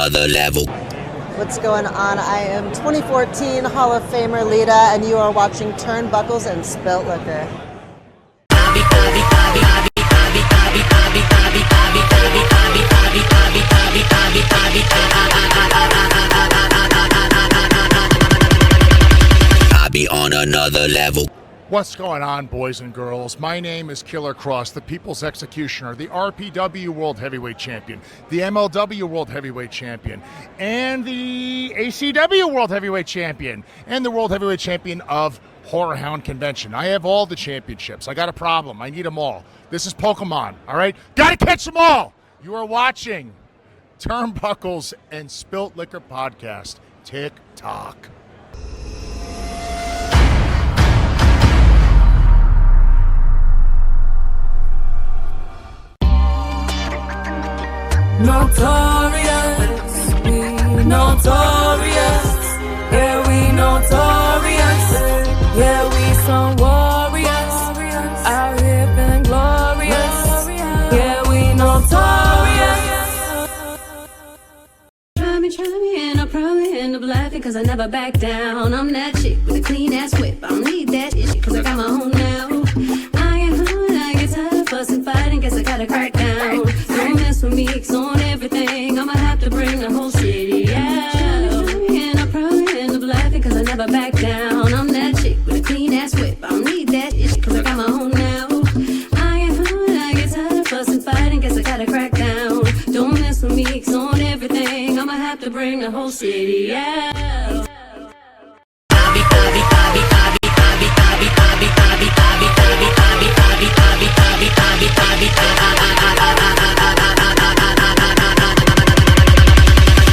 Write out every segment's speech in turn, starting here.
another level. What's going on? I am 2014 Hall of Famer Lita, and you are watching Turnbuckles and Spilt Liquor. I be on another level. What's going on, boys and girls? My name is Killer Cross, the People's Executioner, the RPW World Heavyweight Champion, the MLW World Heavyweight Champion, and the ACW World Heavyweight Champion, and the World Heavyweight Champion of Horror Hound Convention. I have all the championships. I got a problem. I need them all. This is Pokemon, all right? Gotta catch them all! You are watching Turnbuckles and Spilt Liquor Podcast. Tick-tock. Notorious, we notorious, yeah we notorious, yeah we some warriors, out here feeling glorious, yeah we notorious. Try me and I'll probably end up laughing cause I never back down. I'm that chick with a clean ass whip, I don't need that shit cause I got my own now. I get hard, I get tired of fussing, fighting, guess I gotta crack down. Don't mess with me, it's on everything, I'ma have to bring the whole city out. And I'll probably end up laughing cause I never back down. I'm that chick with a clean ass whip, I don't need that shit cause I got my own now. I get hard, I get tired of fussing, fighting, guess I gotta crack down. Don't mess with me, it's on everything, I'ma have to bring the whole city out.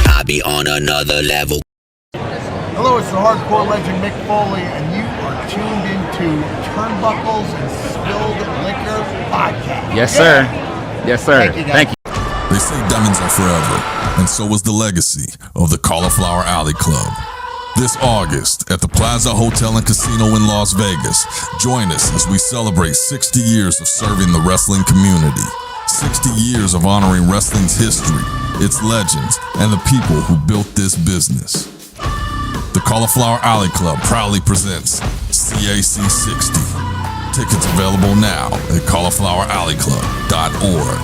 I be on another level. Hello, it's the hardcore legend Mick Foley, and you are tuned into Turnbuckles and Spilled Liquor Podcast. Yes, sir. Yes, sir. Thank you, guys. Thank you. They say diamonds are forever, and so is the legacy of the Cauliflower Alley Club. This August at the Plaza Hotel and Casino in Las Vegas, join us as we celebrate 60 years of serving the wrestling community. 60 years of honoring wrestling's history, its legends, and the people who built this business. The Cauliflower Alley Club proudly presents CAC 60. Tickets available now at caulifloweralleyclub.org.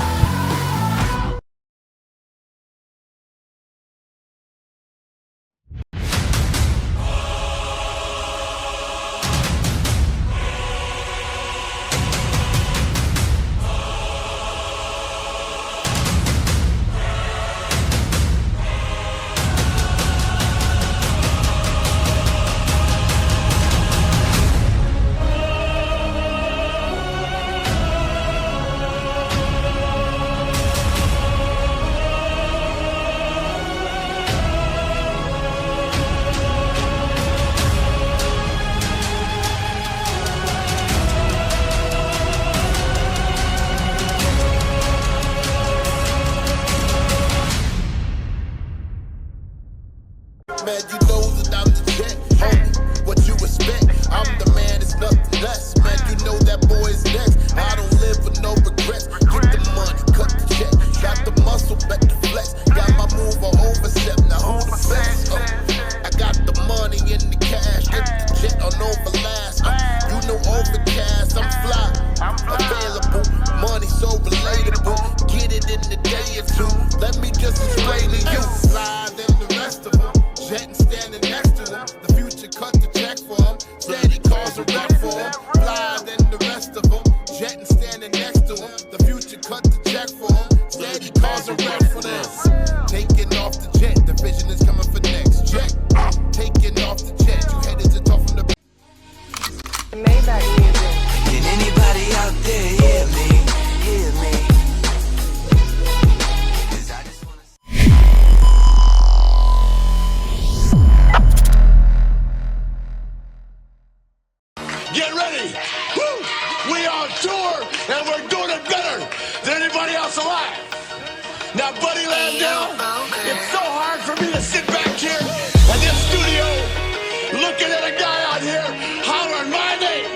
Man, you know that I'm the jet, homie. What you expect? I'm the man, it's nothing less. Man, you know that boy is next. I don't live with no regrets. Get the money, cut the check. Got the muscle, bet the flex. Got my move on overstep, now hold the flex. I got the money in the cash. Get the jet on overlast. You know overcast, I'm fly. Available, money so relatable. Get it in the day or two. Let me just explain to you. Fly than the rest of them. Jetting standing next to him. The future cut the check for him. Said he calls a rep for him. Fly than the rest of them. Jetting standing next to him. The future cut the check for him. Said he calls a rep for them. Taking off the jet. The vision is coming for next check. Taking off the jet. You headed to talk from the Maybach music. Can anybody out there hear me? Hear me? Get ready! Woo! We are on tour, and we're doing it better than anybody else alive. Now, Buddy Landell, it's so hard for me to sit back here in this studio looking at a guy out here hollering my name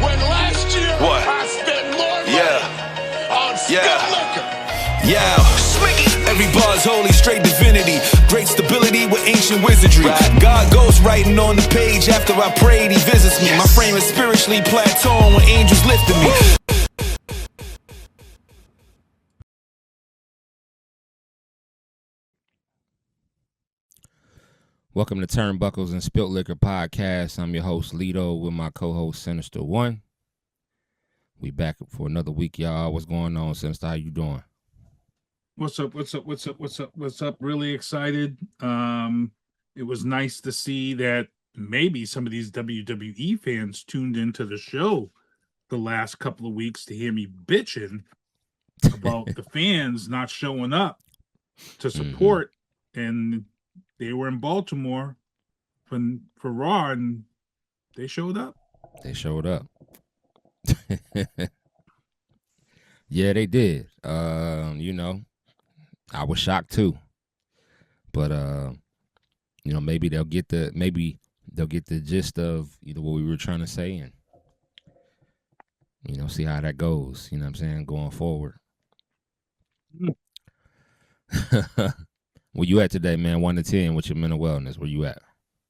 when last year I spent more money on Spilt Liquor. Yeah. Every bar's holy, straight divinity. Great stability with ancient wizardry. God ghost writing on the page after I prayed, he visits me. My frame is spiritually plateauing when angels lifted me. Welcome to Turnbuckles and Spilt Liquor Podcast. I'm your host, Lito, with my co-host, Sinista1. We back for another week, y'all. What's going on, Sinista? How you doing? What's up? Really excited. It was nice to see that maybe some of these WWE fans tuned into the show the last couple of weeks to hear me bitching about the fans not showing up to support. And they were in Baltimore for Raw, and they showed up. Yeah, they did. You know, I was shocked too. But you know, maybe they'll get the gist of what we were trying to say, and see how that goes. You know what I'm saying? Going forward. Where you at today, man? 1 to 10 with your mental wellness. Where you at?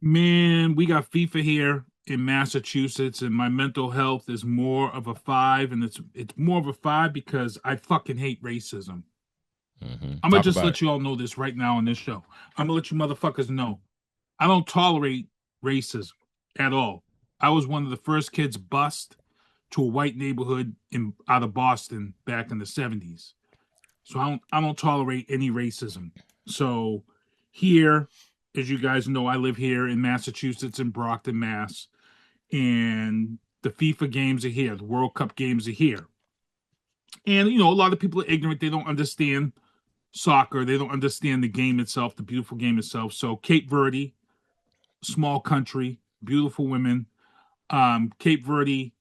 Man, we got FIFA here in Massachusetts, and my mental health is more of a 5, and it's more of a 5 because I fucking hate racism. I'm gonna just let you all know this right now on this show. I'm gonna let you motherfuckers know I don't tolerate racism at all. I was one of the first kids bused to a white neighborhood out of Boston back in the 70s. So I don't tolerate any racism. So here, as you guys know, I live here in Massachusetts, in Brockton, Mass. And the FIFA games are here. The World Cup games are here. And, a lot of people are ignorant. They don't understand soccer. They don't understand the game itself, the beautiful game itself. So Cape Verde, small country, beautiful women. Cape Verde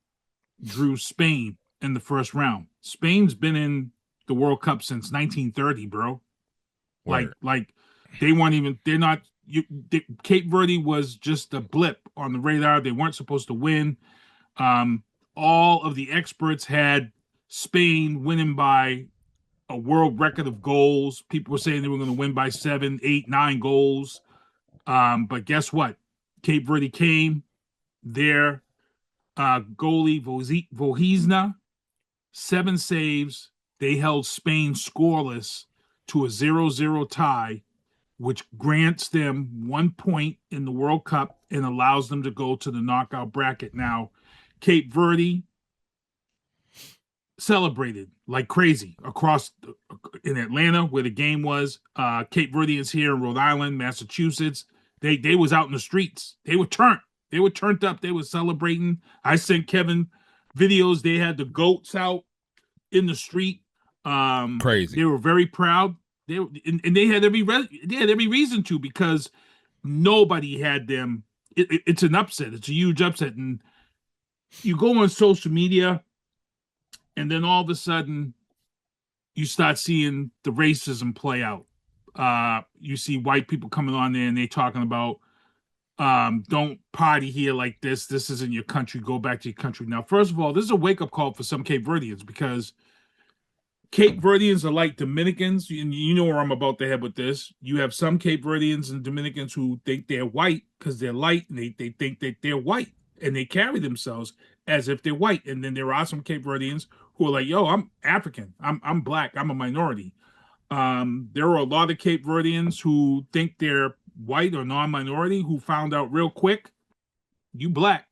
drew Spain in the first round. Spain's been in the World Cup since 1930, bro. Word. Like they weren't even, they're not, Cape Verde was just a blip on the radar. They weren't supposed to win. All of the experts had Spain winning by a world record of goals. People were saying they were going to win by 7, 8, 9 goals. But guess what? Cape Verde came. Their goalie, Vojizna, 7 saves. They held Spain scoreless to a 0-0 tie, which grants them 1 point in the World Cup and allows them to go to the knockout bracket. Now, Cape Verde celebrated like crazy across in Atlanta, where the game was. Cape Verdeans here in Rhode Island, Massachusetts, they was out in the streets. They were turned up. They were celebrating. I sent Kevin videos. They had the goats out in the street. Crazy. They were very proud. They had every reason to, because nobody had them. It's an upset. It's a huge upset. And you go on social media, and then all of a sudden, you start seeing the racism play out. You see white people coming on there, and they talking about, don't party here like this. This isn't your country. Go back to your country. Now, first of all, this is a wake-up call for some Cape Verdeans, because Cape Verdeans are like Dominicans, and you know where I'm about to head with this. You have some Cape Verdeans and Dominicans who think they're white because they're light, and they think that they're white, and they carry themselves as if they're white. And then there are some Cape Verdeans who are like, yo, I'm African, I'm black, I'm a minority. There are a lot of Cape Verdeans who think they're white or non-minority, who found out real quick, you black.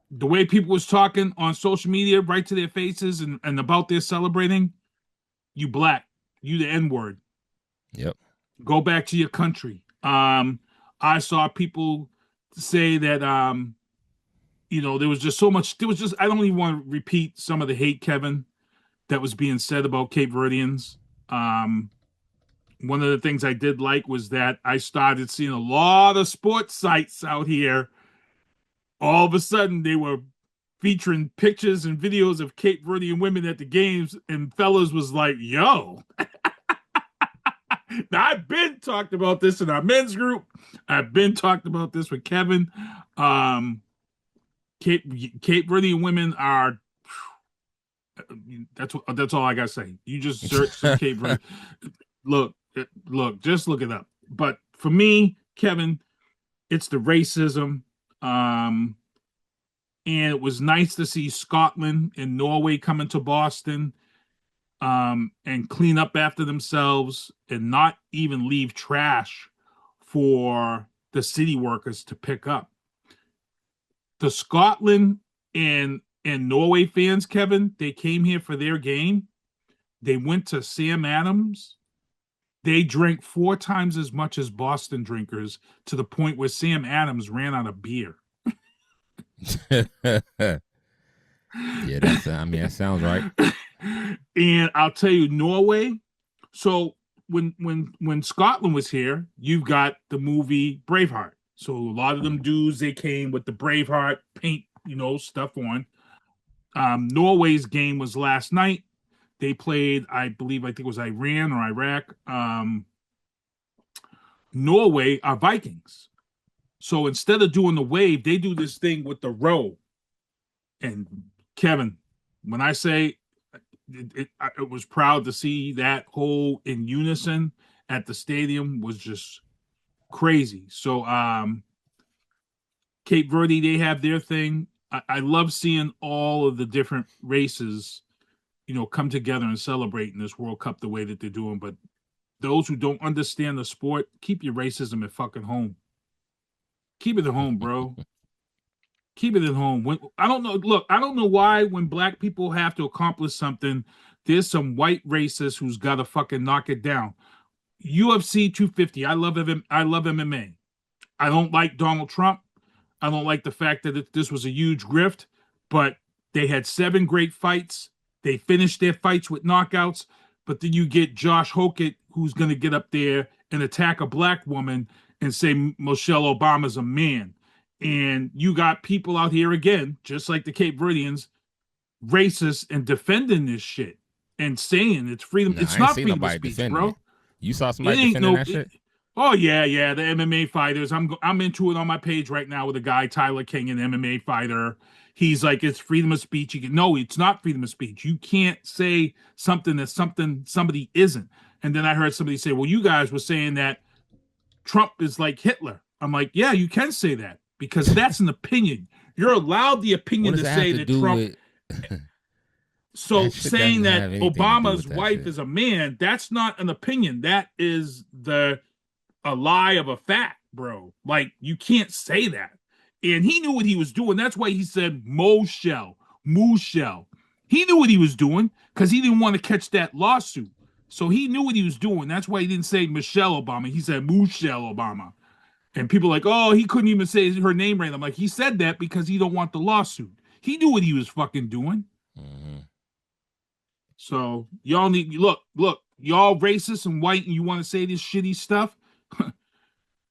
The way people was talking on social media right to their faces and about their celebrating, you black, you the N-word. Yep. Go back to your country. I saw people say that, there was just so much, I don't even want to repeat some of the hate, Kevin, that was being said about Cape Verdeans. One of the things I did like was that I started seeing a lot of sports sites out here. All of a sudden, they were featuring pictures and videos of Cape Verdean women at the games, and fellas was like, yo. Now, I've been talked about this in our men's group. I've been talked about this with Kevin. Cape Verdean women are That's all I gotta say. You just search some Cape Verde. Look, just look it up. But for me, Kevin, it's the racism. And it was nice to see Scotland and Norway coming to Boston and clean up after themselves and not even leave trash for the city workers to pick up. The Scotland and Norway fans, Kevin, they came here for their game. They went to Sam Adams. They drank 4 times as much as Boston drinkers, to the point where Sam Adams ran out of beer. Yeah, that sounds right. And I'll tell you, Norway. So when Scotland was here, you've got the movie Braveheart. So a lot of them dudes, they came with the Braveheart paint, stuff on. Norway's game was last night. They played, I think it was Iran or Iraq. Norway are Vikings. So instead of doing the wave, they do this thing with the row. And Kevin, when I say it was proud to see that whole in unison at the stadium, was just crazy. So Cape Verde, they have their thing. I love seeing all of the different races, come together and celebrate in this World Cup the way that they're doing. But those who don't understand the sport, keep your racism at fucking home. Keep it at home, bro. Keep it at home. I don't know. Look, I don't know why when black people have to accomplish something, there's some white racist who's got to fucking knock it down. UFC 250. I love MMA. I don't like Donald Trump. I don't like the fact that this was a huge grift, but they had 7 great fights. They finished their fights with knockouts, but then you get Josh Hokett, who's going to get up there and attack a black woman and say Michelle Obama's a man. And you got people out here again, just like the Cape Verdeans, racist and defending this shit and saying it's freedom. It's not freedom of speech, bro. You saw somebody defending that shit? Oh yeah, the MMA fighters. I'm into it on my page right now with a guy, Tyler King, an MMA fighter. He's like, it's freedom of speech. No, it's not freedom of speech. You can't say something that somebody isn't. And then I heard somebody say, well, you guys were saying that Trump is like Hitler. I'm like, yeah, you can say that because that's an opinion. You're allowed the opinion to say that Trump. So saying that Obama's wife is a man, that's not an opinion. That is a lie of a fact, bro. Like, you can't say that. And he knew what he was doing. That's why he said Moshel. He knew what he was doing because he didn't want to catch that lawsuit. So he knew what he was doing. That's why he didn't say Michelle Obama. He said Michelle Obama. And people are like, oh, he couldn't even say her name right. I'm like, he said that because he don't want the lawsuit. He knew what he was fucking doing. Mm-hmm. So y'all need, look, y'all racist and white and you want to say this shitty stuff.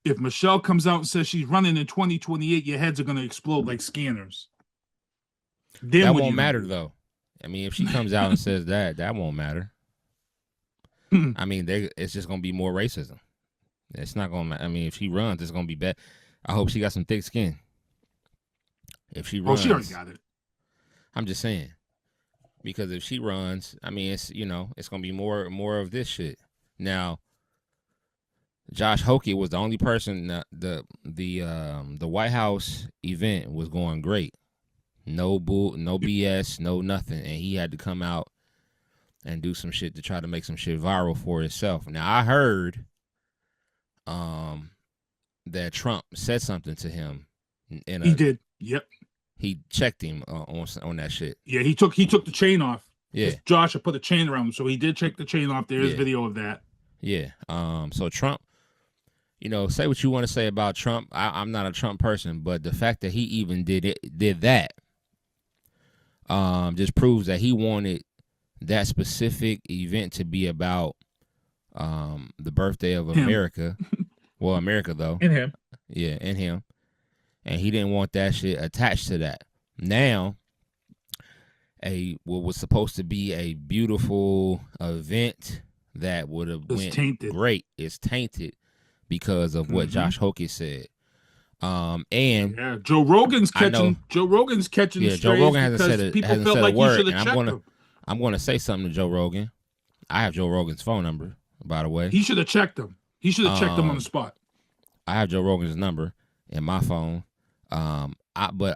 If Michelle comes out and says she's running in 2028, your heads are going to explode like scanners. Then that won't matter, though. I mean, if she comes out and says that won't matter. I mean, it's just going to be more racism. It's not going to, I mean, if she runs, it's going to be bad. I hope she got some thick skin. If she runs. Oh, she already got it. I'm just saying. Because if she runs, I mean, it's, it's going to be more of this shit. Now, Josh Hokett was the only person the White House event was going great. No BS, no nothing. And he had to come out and do some shit to try to make some shit viral for himself. Now, I heard that Trump said something to him. He did. Yep. He checked him on that shit. Yeah, he took the chain off. Yeah. Josh had put a chain around him, so he did check the chain off. There is video of that. Yeah. So Trump, say what you want to say about Trump. I'm not a Trump person, but the fact that he even did that just proves that he wanted that specific event to be about the birthday of America. Well, America, though. And him. Yeah, and him. And he didn't want that shit attached to that. Now, what was supposed to be a beautiful event that would have went great is tainted because of what Josh Hokett said. And Joe Rogan's catching. Joe Rogan's catching. Yeah, Joe Rogan hasn't said a word. And I'm going to say something to Joe Rogan. I have Joe Rogan's phone number, by the way. He should have checked him. He should have checked him on the spot. I have Joe Rogan's number in my phone. I'm going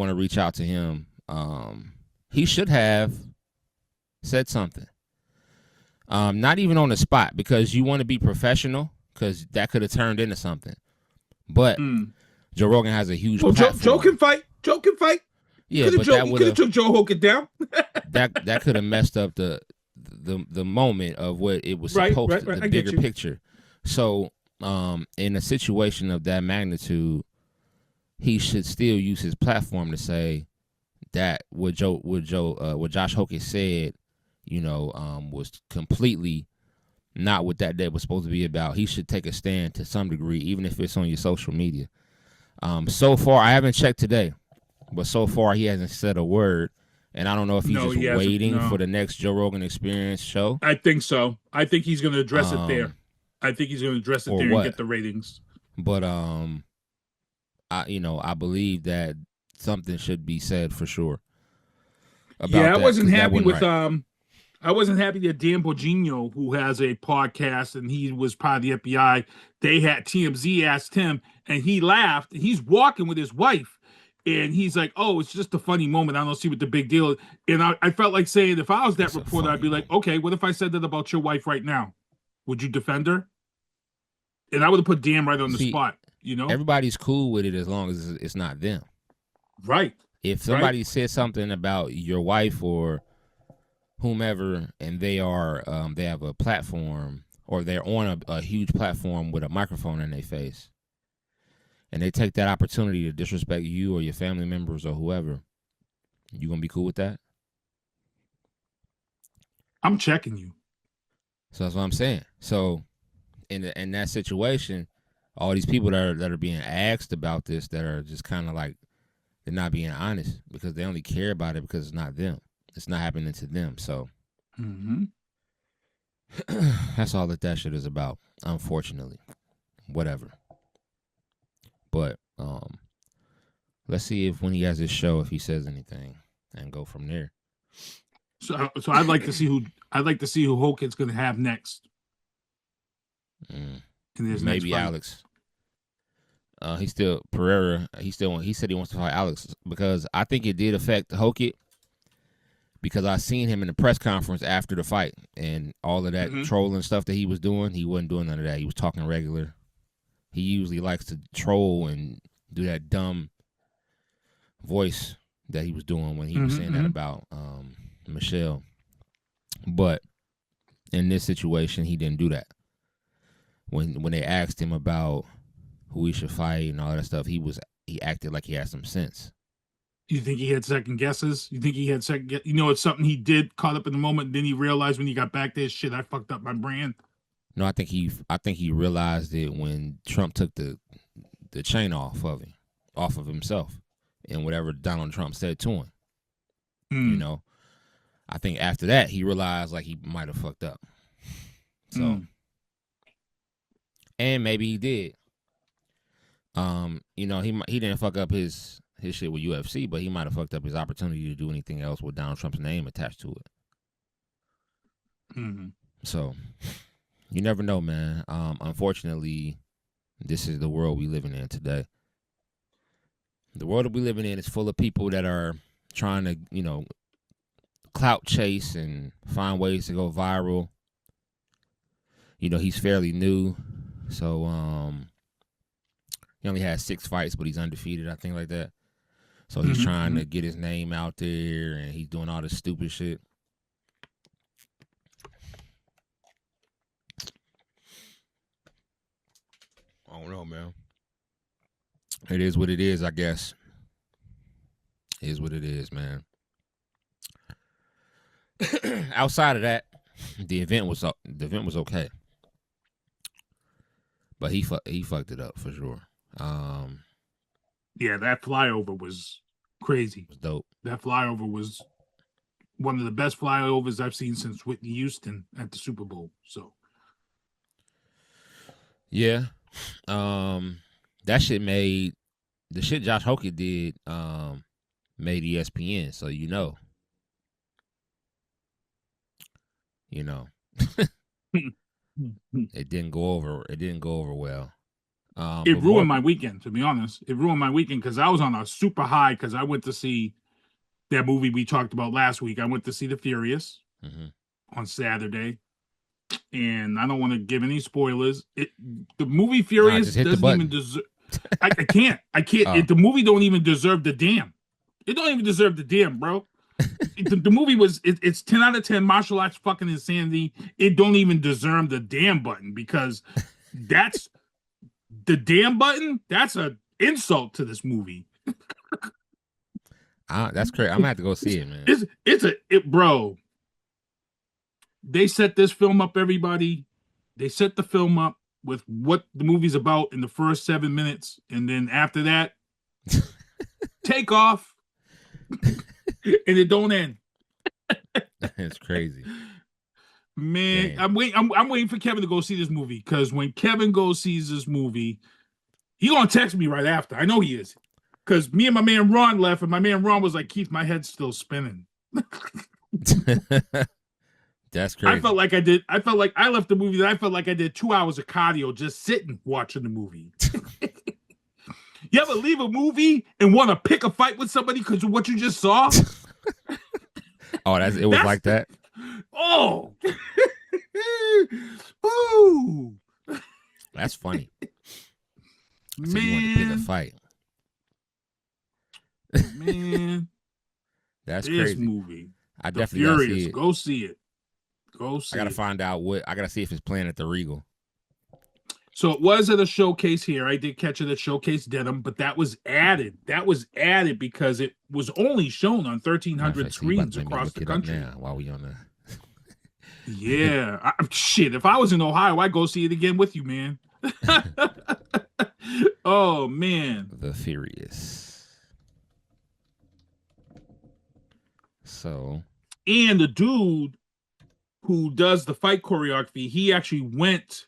to reach out to him. He should have said something. Not even on the spot, because you want to be professional, because that could have turned into something. But Joe Rogan has a huge platform. Joe can fight. Joe can fight. Yeah, but that would have took Joe Hogan down. that could have messed up the moment of what it was supposed to, the bigger picture. So, in a situation of that magnitude, he should still use his platform to say that what Josh Hogan said, was completely not what that day was supposed to be about. He should take a stand to some degree, even if it's on your social media. So far, I haven't checked today, but so far he hasn't said a word. And I don't know if he's waiting for the next Joe Rogan Experience show. I think so. I think he's going to address it there. I think he's going to address it there and get the ratings. But I believe that something should be said for sure. I wasn't happy with I wasn't happy that Dan Bongino, who has a podcast and he was part of the FBI, they had TMZ asked him and he laughed. He's walking with his wife and he's like, "Oh, it's just a funny moment. I don't see what the big deal is." And I felt like saying, if I was that reporter, I'd be like, "Okay, what if I said that about your wife right now? Would you defend her?" And I would have put Dan right on the spot. Everybody's cool with it as long as it's not them. Right. If somebody says something about your wife or whomever, and they have a platform, or they're on a huge platform with a microphone in their face, and they take that opportunity to disrespect you or your family members or whoever, you gonna be cool with that? I'm checking you. So that's what I'm saying. So in that situation, all these people that are being asked about this, that are just kind of like, they're not being honest because they only care about it because it's not them. It's not happening to them. So that's all that shit is about, unfortunately. Whatever. But let's see if when he has his show, if he says anything, and go from there. So I'd like to see who Hogan's going to have next. Maybe Alex. He said he wants to fight Alex because I think it did affect Hogan, because I seen him in the press conference after the fight and all of that trolling stuff that he was doing. He wasn't doing none of that. He was talking regular. He usually likes to troll and do that dumb voice that he was doing when he was saying that about Michelle. But in this situation, he didn't do that. When they asked him about who he should fight and all that stuff, he acted like he had some sense. You think he had second guesses? You think he had it's something he did, caught up in the moment, and then he realized when he got back there, shit, I fucked up my brand. No, I think he realized it when Trump took the chain off of himself, and whatever Donald Trump said to him. I think after that he realized like he might have fucked up. So, and maybe he did. He didn't fuck up his shit with UFC, but he might have fucked up his opportunity to do anything else with Donald Trump's name attached to it. So, you never know, man. Unfortunately, this is the world we living in today. The world that we living in is full of people that are trying to, clout chase and find ways to go viral. He's fairly new, so he only has 6 fights, but he's undefeated, I think, like that. So he's trying to get his name out there, and he's doing all this stupid shit. I don't know, man. It is what it is, I guess. It is what it is, man. Outside of that, the event was okay, but he fucked it up for sure. Yeah, that flyover was crazy. It was dope. That flyover was one of the best flyovers I've seen since Whitney Houston at the Super Bowl. So, yeah, that shit made the shit Josh Hogan did made ESPN. So you know, it didn't go over. It didn't go over well. It ruined my weekend, to be honest. It ruined my weekend because I was on a super high because I went to see that movie we talked about last week. I went to see The Furious on Saturday. And I don't want to give any spoilers. The movie Furious doesn't even deserve. I can't. The movie don't even deserve the damn. It don't even deserve the damn, bro. The movie was. It's 10 out of 10 martial arts fucking insanity. It don't even deserve the damn button because that's the damn button. That's an insult to this movie. That's crazy. I'm gonna have to go see it, man. Bro. They set this film up, everybody. They set the film up with what the movie's about in the first 7 minutes. And then after that, take off. And it don't end. It's crazy. Man, damn. I'm waiting for Kevin to go see this movie. Because when Kevin goes sees this movie, he gonna text me right after. I know he is. Because me and my man Ron left, and my man Ron was like, Keith, my head's still spinning. That's crazy. I felt like I left the movie that I felt like I did 2 hours of cardio just sitting watching the movie. You ever leave a movie and want to pick a fight with somebody because of what you just saw? It was like that? Oh. Ooh. That's funny. Man. So you want to pick a fight. Man. That's this crazy. Movie. I definitely gotta see it. Go see it. I gotta find out I gotta see if it's playing at the Regal. So it was at a showcase here. I did catch it at Showcase Denim, but that was added. That was added because it was only shown on 1,300 screens across the country. Now, while we on the yeah, shit. If I was in Ohio, I'd go see it again with you, man. Oh man, The Furious. So, and the dude who does the fight choreography, he actually went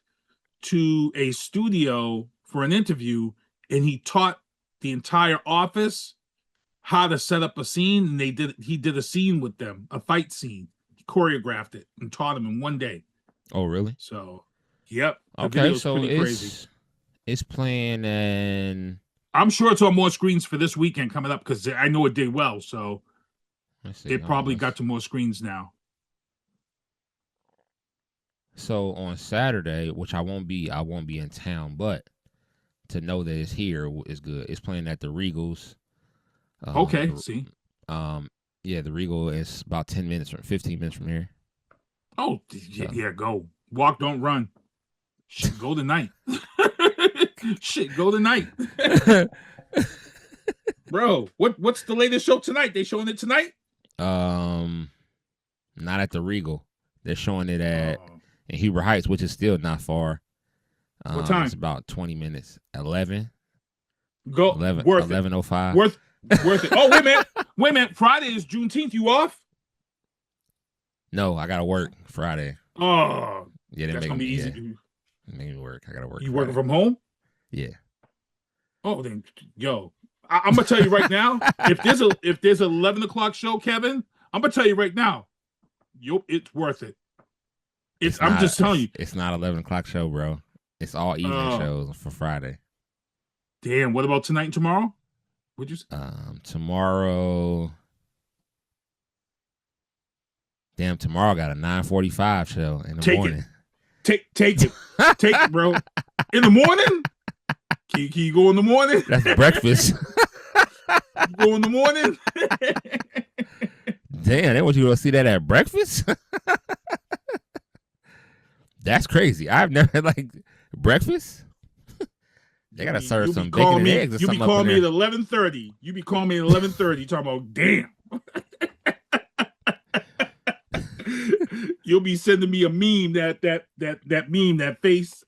to a studio for an interview and he taught the entire office how to set up a scene, and he did a scene with them, a fight scene. He choreographed it and taught them in one day. Oh, really? So, yep. Okay, so it's playing, and I'm sure it's on more screens for this weekend coming up because I know it did well. So it probably got to more screens now. So on Saturday, which I won't be in town, but to know that it's here is good. It's playing at the Regals. Okay, see. Yeah, the Regal is about 15 minutes from here. Oh, yeah, go. Walk, don't run. Shit, go tonight. Shit, go tonight. Bro, what's the latest show tonight? They showing it tonight? Not at the Regal. They're showing it at in Heber Heights, which is still not far. What time? It's about 20 minutes. 11. Go. 11:05. Worth it. Oh, wait a minute. Friday is Juneteenth. You off? No, I gotta work Friday. Oh, yeah, that's gonna be easy. Yeah. Make me work. I gotta work. You Friday. working from home? Yeah. Oh, then I'm gonna tell you right now. if there's an 11 o'clock show, Kevin, I'm gonna tell you right now. It's worth it. I'm just telling you. It's not 11 o'clock show, bro. It's all evening shows for Friday. Damn. What about tonight and tomorrow? Would you say? Tomorrow. Damn, tomorrow got a 9:45 show in the morning. Take it, bro. In the morning? Can you go in the morning? That's breakfast. Go in the morning? Damn, they want you to see that at breakfast? That's crazy. I've never had breakfast. They gotta serve some bacon and eggs or something. You be calling me at 11:30. You be calling me at 11:30 talking about damn. You'll be sending me a meme that meme, that face.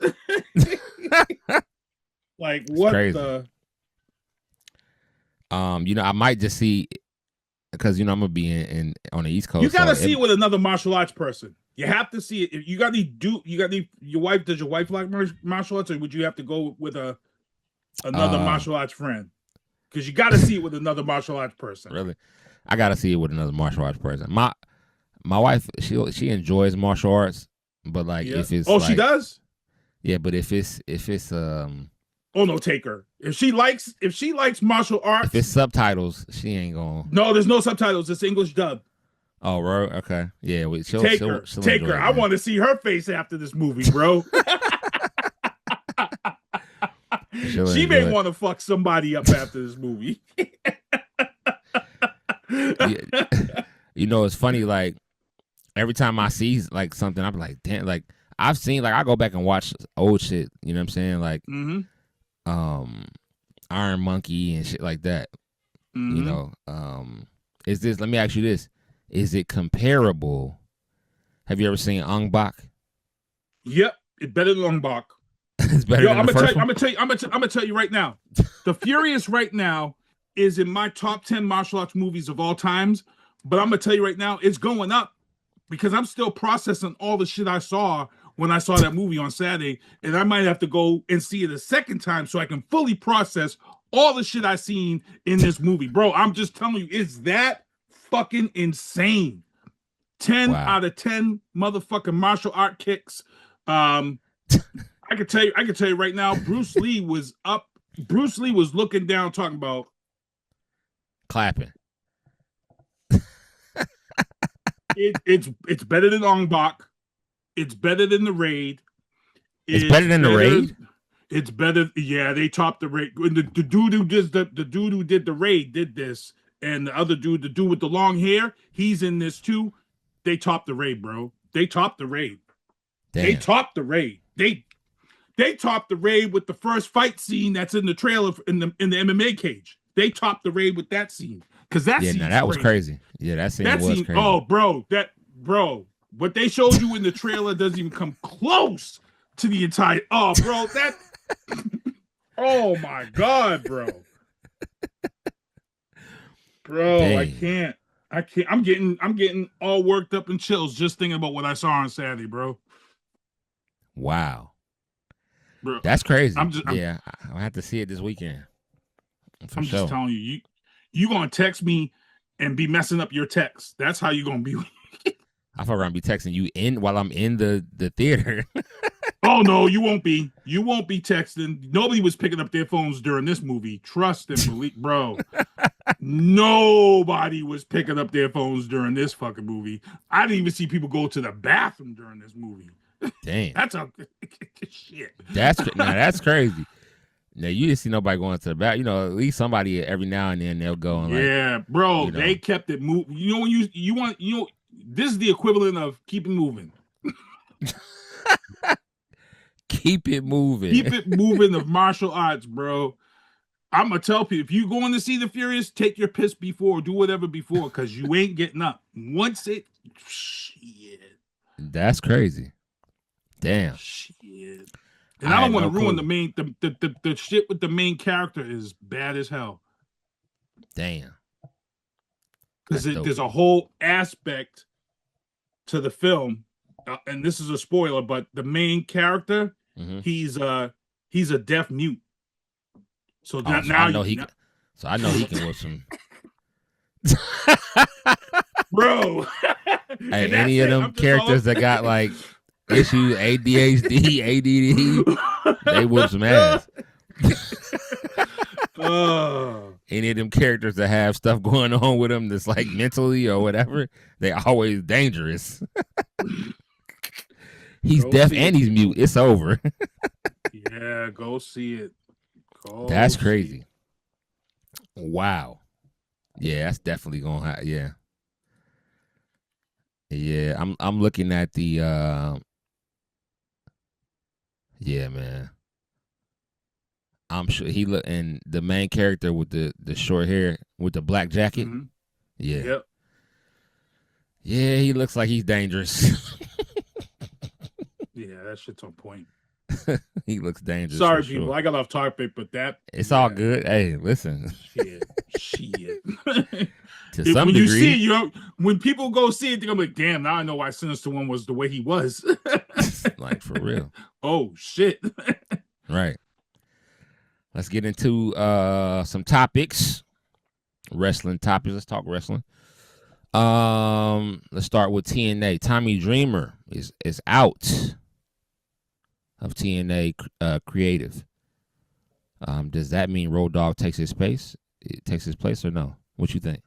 Like what the I might just see because I'm gonna be in on the East Coast. You gotta see it with another martial arts person. You have to see it. If you got your wife, does your wife like martial arts, or would you have to go with another martial arts friend? Because you gotta see it with another martial arts person. Really? I gotta see it with another martial arts person. My wife, she enjoys martial arts, but like if it's she does. Yeah, but if it's Oh no, take her. If she likes martial arts, if it's subtitles, she ain't going. No, there's no subtitles. It's English dub. Oh, right. Okay. Yeah, she'll take her. Take her. I want to see her face after this movie, bro. She may want to fuck somebody up after this movie. You know, it's funny. Like every time I see like something, I'm like, damn. Like I've seen, like I go back and watch old shit. You know what I'm saying? Like, Iron Monkey and shit like that. You know, is this? Let me ask you this: is it comparable? Have you ever seen Ong Bak? Yep, it's better than Ong Bak. It's better than the first one? I'm gonna tell you right now. The Furious right now is in my top 10 martial arts movies of all times. But I'm gonna tell you right now, it's going up because I'm still processing all the shit I saw when I saw that movie on Saturday, and I might have to go and see it a second time so I can fully process all the shit I seen in this movie, bro. I'm just telling you, it's that fucking insane. 10 out of 10 motherfucking martial art kicks. I can tell you right now, Bruce Lee was up. Bruce Lee was looking down, talking about clapping. It's better than Ong Bak. It's better than the Raid. It's better than the Raid. It's better. Yeah, they topped the Raid. The dude who did the dude who did the Raid did this, and the other dude, the dude with the long hair, he's in this too. They topped the Raid, bro. They topped the Raid. Damn. They topped the Raid. They topped the Raid with the first fight scene that's in the trailer in the MMA cage. They topped the Raid with that scene because that scene was crazy. Yeah, that scene was crazy. Oh, bro, what they showed you in the trailer doesn't even come close to the entire. Oh, bro, that. Oh my God, bro. Bro, dang. I can't. I'm getting all worked up and chills just thinking about what I saw on Saturday, bro. Wow. Bro, that's crazy. I'll have to see it this weekend. I'm just telling you, you gonna text me and be messing up your text. That's how you gonna be. I thought I'm gonna be texting you while I'm in the theater. Oh no, you won't be. You won't be texting. Nobody was picking up their phones during this movie. Trust and believe, bro. Nobody was picking up their phones during this fucking movie. I didn't even see people go to the bathroom during this movie. Damn, that's a shit. That's crazy. Now you didn't see nobody going to the bathroom. You know, at least somebody every now and then they'll go and yeah, bro. They kept it moving. You know when you want this is the equivalent of keep it moving. Keep it moving. Keep it moving of martial arts, bro. I'm gonna tell people if you going to see the Furious, take your piss before, do whatever before, because you ain't getting up. Once it, shit. That's crazy. Damn. Shit. And I don't want to ruin the main the shit with the main character is bad as hell. Damn. Because there's a whole aspect to the film, and this is a spoiler, but the main character, he's a deaf mute. So now I know he can with some. Bro. Hey, any of them characters that got like issues, ADHD, ADD, they whip some ass. Any of them characters that have stuff going on with them that's like mentally or whatever, they always dangerous. He's deaf and he's mute. It's over. Yeah, go see it. That's crazy. Wow. Yeah, that's definitely gonna happen. Yeah. Yeah, I'm looking at the yeah, man. I'm sure he look, and the main character with the short hair with the black jacket. Yeah. Yep. Yeah, he looks like he's dangerous. Yeah, that shit's on point. He looks dangerous. Sorry, people. Sure. I got off topic, but it's all good. Hey, listen. Shit. To some when degree, you see it, when people go see it, they're gonna be like, "Damn, now I know why Sinista1 was the way he was." Like for real. Oh shit. Right. Let's get into some topics. Wrestling topics. Let's talk wrestling. Let's start with TNA. Tommy Dreamer is out of TNA Creative. Does that mean Road Dogg takes his place? It takes his place or no? What you think?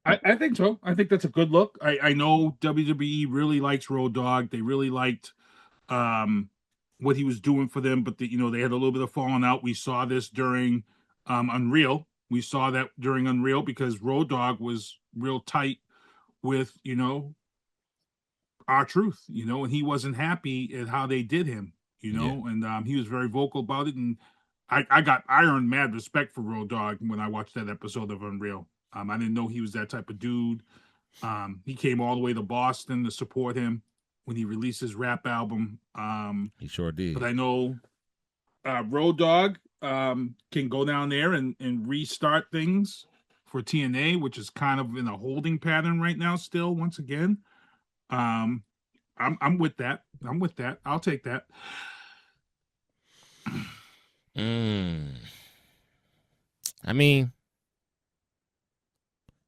I think so. I think that's a good look. I know WWE really likes Road Dogg. They really liked what he was doing for them, but they had a little bit of falling out. We saw this during Unreal. We saw that during Unreal because Road Dogg was real tight with R-Truth, and he wasn't happy at how they did him, and he was very vocal about it. And I earned mad respect for Road Dogg when I watched that episode of Unreal. I didn't know he was that type of dude. He came all the way to Boston to support him when he released his rap album. He sure did. But I know Road Dogg can go down there and restart things for TNA, which is kind of in a holding pattern right now still, once again. I'm with that. I'll take that. I mean,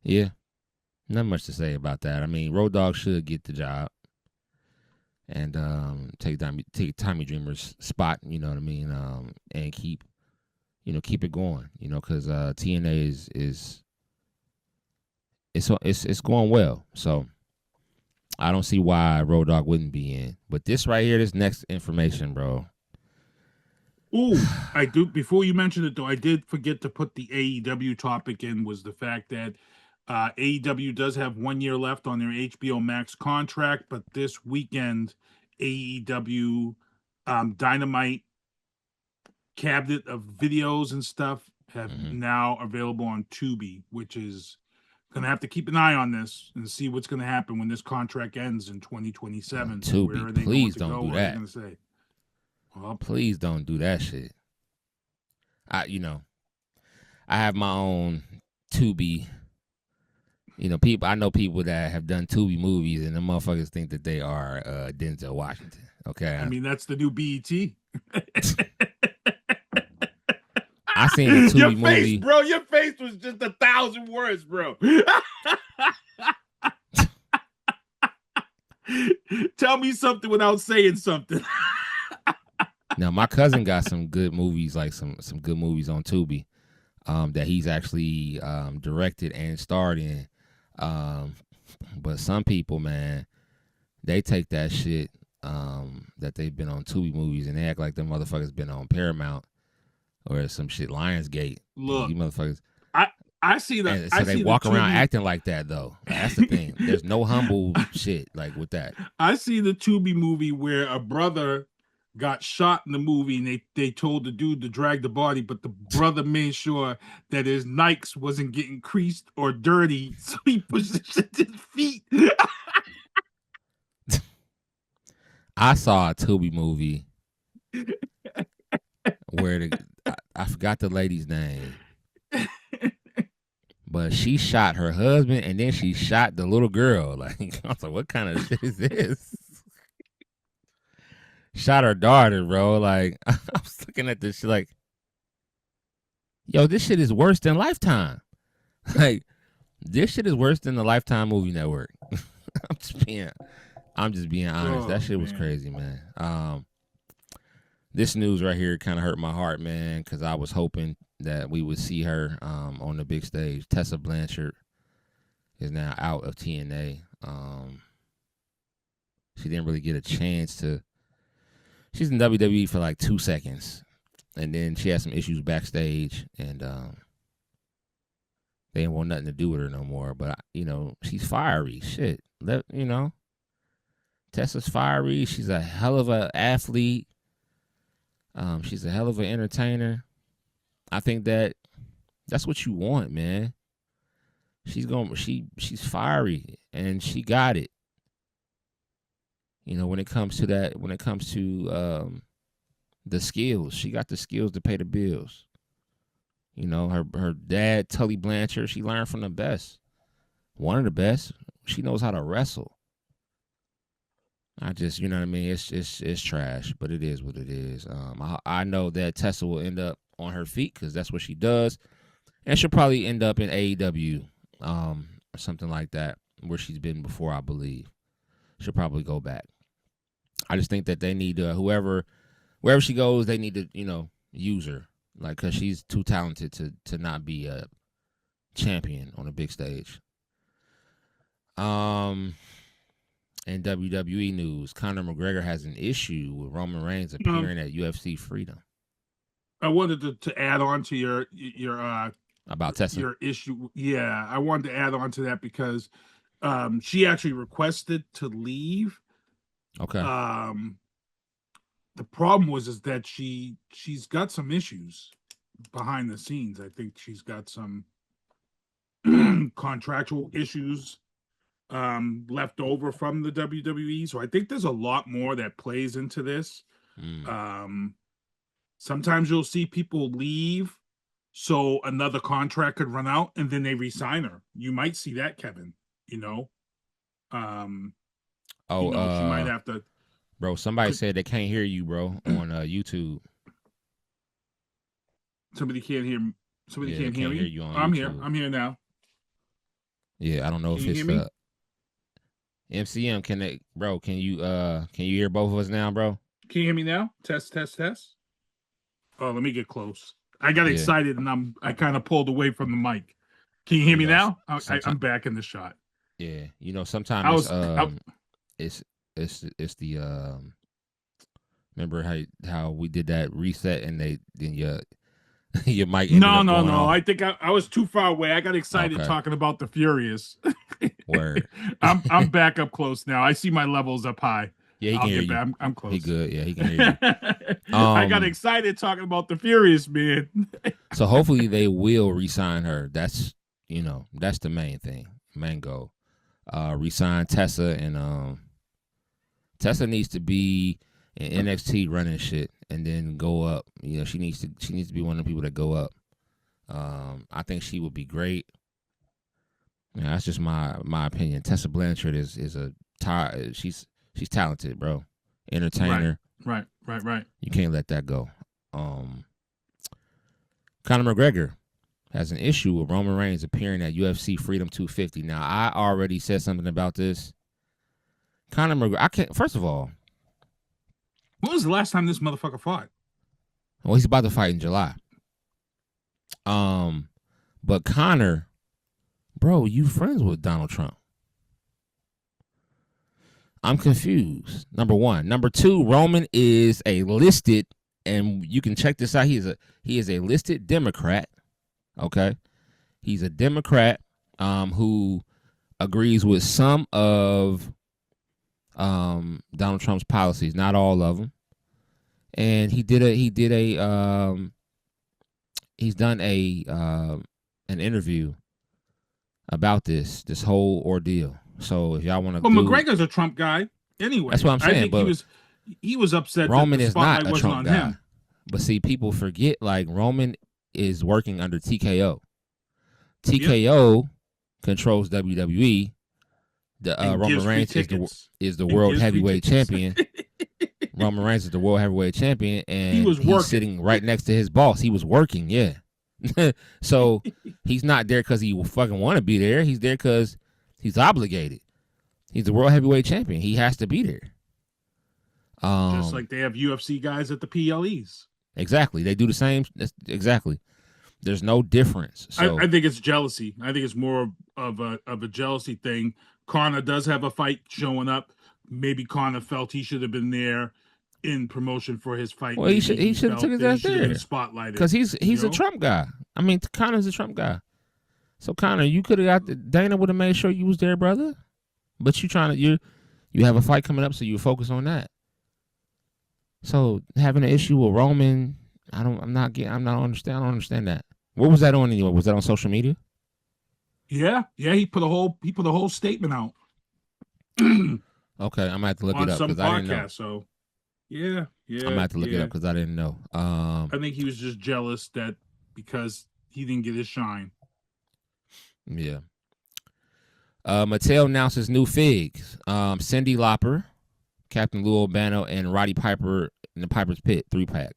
yeah, not much to say about that. I mean, Road Dogg should get the job and take Tommy Dreamer's spot. You know what I mean? And keep it going. Because TNA is going well. So I don't see why Road Dogg wouldn't be in. But this right here, this next information, bro. Ooh, I do. Before you mention it, though, I did forget to put the AEW topic in. Was the fact that AEW does have 1 year left on their HBO Max contract, but this weekend AEW Dynamite cabinet of videos and stuff have now available on Tubi, which is gonna have to keep an eye on this and see what's gonna happen when this contract ends in 2027. Tubi, please don't do that. Well, please don't do that shit. I have my own Tubi. I know people that have done Tubi movies, and the motherfuckers think that they are Denzel Washington. Okay, I mean that's the new BET. I seen a Tubi your movie, face, bro. Your face was just 1,000 words, bro. Tell me something without saying something. Now, my cousin got some good movies, like some good movies on Tubi, that he's actually directed and starred in. But some people, man, they take that shit that they've been on Tubi movies and they act like them motherfuckers been on Paramount or some shit Lionsgate. Look, you motherfuckers. I see that. And so they walk around acting like that, though. That's the thing. There's no humble shit like with that. I see the Tubi movie where a brother got shot in the movie and they told the dude to drag the body, but the brother made sure that his Nikes wasn't getting creased or dirty, so he positioned his feet. I saw a Tubi movie where I forgot the lady's name, but she shot her husband and then she shot the little girl. Like, I was like, what kind of shit is this? Shot her daughter, bro. Like, I was looking at this shit like, yo, this shit is worse than Lifetime. Like, this shit is worse than the Lifetime movie network. I'm just being honest. That shit was crazy, man. This news right here kind of hurt my heart, man, because I was hoping that we would see her on the big stage. Tessa Blanchard is now out of TNA. She didn't really get a chance to. She's in WWE for like 2 seconds, and then she had some issues backstage, and they didn't want nothing to do with her no more. But she's fiery. Shit, Tessa's fiery. She's a hell of an athlete. She's a hell of an entertainer. I think that's what you want, man. She's fiery and she got it. When it comes to that, the skills, she got the skills to pay the bills. Her dad, Tully Blanchard, she learned from the best. One of the best. She knows how to wrestle. I just, you know what I mean? It's trash, but it is what it is. I know that Tessa will end up on her feet because that's what she does. And she'll probably end up in AEW or something like that. where she's been before, I believe. She'll probably go back. I just think that they need wherever she goes, they need to, use her. Like, because she's too talented to not be a champion on a big stage. In WWE news, Conor McGregor has an issue with Roman Reigns appearing at UFC Freedom. I wanted to add on to your about Tessa. Your issue. Yeah, I wanted to add on to that because she actually requested to leave. Okay. The problem is that she's got some issues behind the scenes. I think she's got some contractual issues left over from the WWE. So I think there's a lot more that plays into this. Sometimes you'll see people leave so another contract could run out and then they re-sign her. You might see that, Kevin, she might have to. Bro, somebody said they can't hear you, bro, on YouTube. Somebody can't hear me. Somebody can't hear me. You on I'm YouTube. here. I'm here now. Yeah, I don't know if it's MCM. Can you hear both of us now, bro? Can you hear me now? Test. Oh, let me get close. I got excited and I kind of pulled away from the mic. Can you hear me now? I'm back in the shot. Yeah, sometimes it's the remember how we did that reset and then your mic. No. I think I was too far away. I got excited talking about the Furious. Word. I'm back up close now. I see my levels up high. Yeah, he can hear you. I'm close. He good. Yeah, he can hear you. I got excited talking about the Furious, man. So hopefully they will re-sign her. That's that's the main thing, main goal. Re-sign Tessa, and Tessa needs to be in NXT running shit and then go up. She needs to be one of the people that go up. I think she would be great. That's just my opinion. Tessa Blanchard is she's talented, bro. Entertainer. Right. You can't let that go. Conor McGregor has an issue with Roman Reigns appearing at UFC Freedom 250. Now, I already said something about this. Conor McGregor, first of all. When was the last time this motherfucker fought? Well, he's about to fight in July. But Conor, bro, you friends with Donald Trump. I'm confused. Number one. Number two, Roman is a listed, and you can check this out. He is a listed Democrat. Okay, he's a Democrat who agrees with some of Donald Trump's policies, not all of them. And he's done an interview about this whole ordeal. So if y'all want to, McGregor's a Trump guy anyway. That's what I'm saying. I think he was upset. Roman that the is not a Trump on guy. Him. But see, people forget Roman is working under TKO. TKO controls WWE. Roman Reigns is the world heavyweight champion. Roman Reigns is the world heavyweight champion, and he's sitting right next to his boss. He was working, yeah. So he's not there because he fucking want to be there. He's there because he's obligated. He's the world heavyweight champion. He has to be there. Just like they have UFC guys at the PLEs. Exactly. They do the same. Exactly. There's no difference. So I think it's jealousy. I think it's more of a jealousy thing. Conor does have a fight showing up. Maybe Conor felt he should have been there in promotion for his fight. Well, he should have took his ass there. Spotlighted. Because he's a Trump guy. I mean, Conor's a Trump guy. So Conor, you could have got Dana would have made sure you was there, brother. But you have a fight coming up, so you focus on that. So having an issue with Roman, I don't understand that. What was that on anyway? Was that on social media? Yeah. He put a whole statement out. Okay, I'm gonna have to look it up because I didn't know. So yeah. I'm gonna have to look it up because I didn't know. I think he was just jealous that because he didn't get his shine. Yeah. Mattel announces new figs. Cyndi Lauper, Captain Lou Albano, and Roddy Piper in the Piper's Pit 3-pack.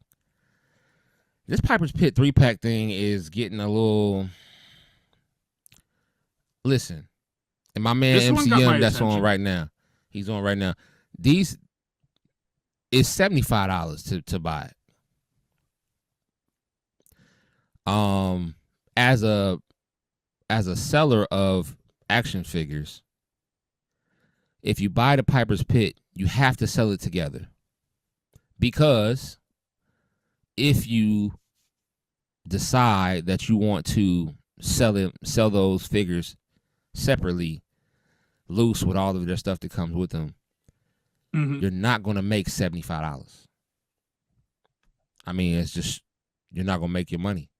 This Piper's Pit 3-pack thing is getting a little. Listen, And my man MCM that's on right now. He's on right now. These is $75 to buy it. As a seller of action figures, if you buy the Piper's Pit, you have to sell it together. Because if you decide that you want to sell those figures separately, loose with all of their stuff that comes with them, you're not going to make $75. I mean, it's just, you're not going to make your money.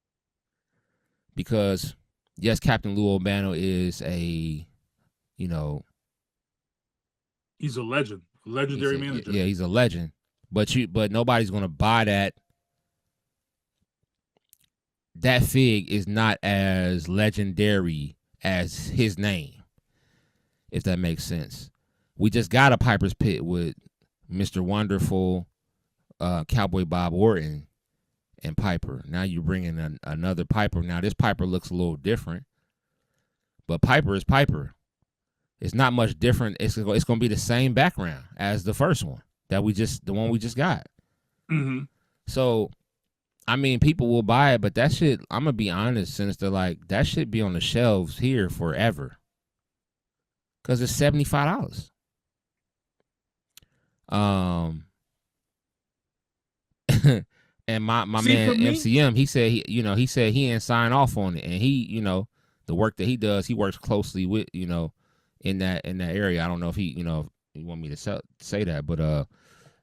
Because, yes, Captain Lou Albano is a, you know... He's a legend. A legendary manager. Yeah, he's a legend. But nobody's going to buy that. That fig is not as legendary as his name, if that makes sense. We just got a Piper's Pit with Mr. Wonderful, Cowboy Bob Orton, and Piper. Now you're bringing another Piper. Now this Piper looks a little different, but Piper is Piper. It's not much different. It's going to be the same background as the first one the one we just got. So, I mean, people will buy it, but that shit, I'm gonna be honest, Sinister, like that should be on the shelves here forever. Cause it's $75. And my man MCM, he said he didn't sign off on it, and he, the work that he does, he works closely with, in that area. I don't know if he want me to say that, but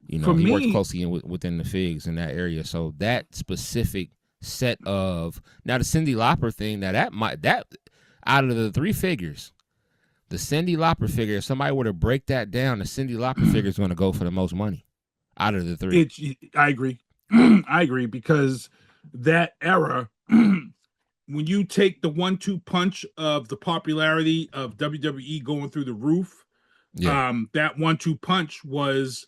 he works closely within the figs in that area. So that specific set of, now the Cyndi Lauper thing, that out of the 3 figures, the Cyndi Lauper figure, if somebody were to break that down, the Cyndi Lauper figure is going to go for the most money out of the 3. I agree. I agree, because that era, when you take the 1-2 punch of the popularity of WWE going through the roof, that 1-2 punch was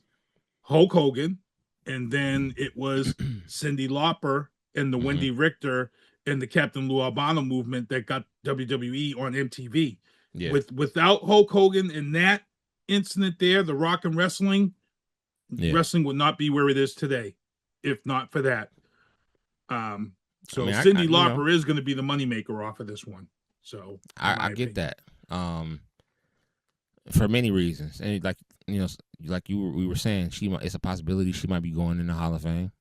Hulk Hogan, and then it was Cyndi Lauper and the Wendy Richter and the Captain Lou Albano movement that got WWE on MTV. Yeah. Without Hulk Hogan and that incident there, the Rock and wrestling would not be where it is today, if not for that. Cyndi Lauper is going to be the moneymaker off of this one. So I get that. For many reasons, and we were saying, it's a possibility she might be going in the Hall of Fame.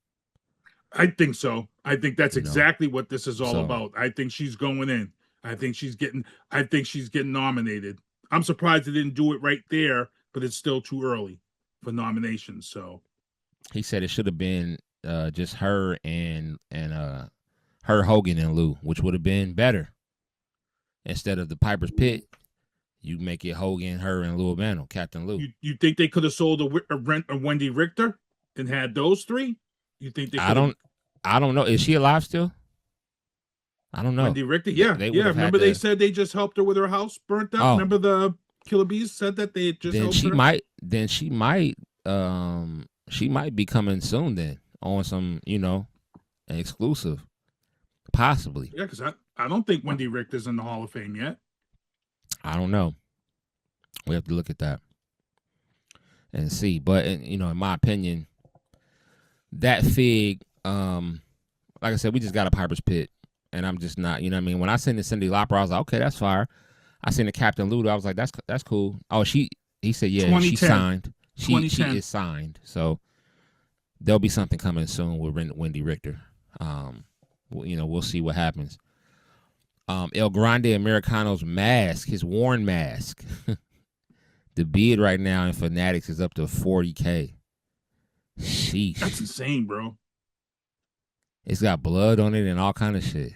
I think so. I think that's exactly what this is all about. I think she's going in. I think she's getting nominated. I'm surprised they didn't do it right there, but it's still too early for nominations. So he said it should have been just her and her, Hogan, and Lou, which would have been better. Instead of the Piper's Pit, you make it Hogan, her, and Lou Albano, Captain Lou. You think they could have sold a Wendy Richter and had those 3? You think they? I don't know. Is she alive still? I don't know. Wendy Richter, yeah. Remember they said they just helped her with her house burnt out. Remember the Killer Bees said that they just helped her? Then she might be coming soon then on some, an exclusive, possibly. Yeah, because I don't think Wendy Richter's in the Hall of Fame yet. I don't know. We have to look at that and see. But in my opinion, that fig, like I said, we just got a Piper's Pit, and I'm just not. When I seen the Cyndi Lauper, I was like, okay, that's fire. I seen the Captain Lou, I was like, that's cool. Oh, he said, yeah, she signed. She is signed. So there'll be something coming soon with Wendy Richter. We'll see what happens. El Grande Americano's mask, his worn mask. The bid right now in Fanatics is up to $40K. Sheesh. That's insane, bro. It's got blood on it and all kind of shit.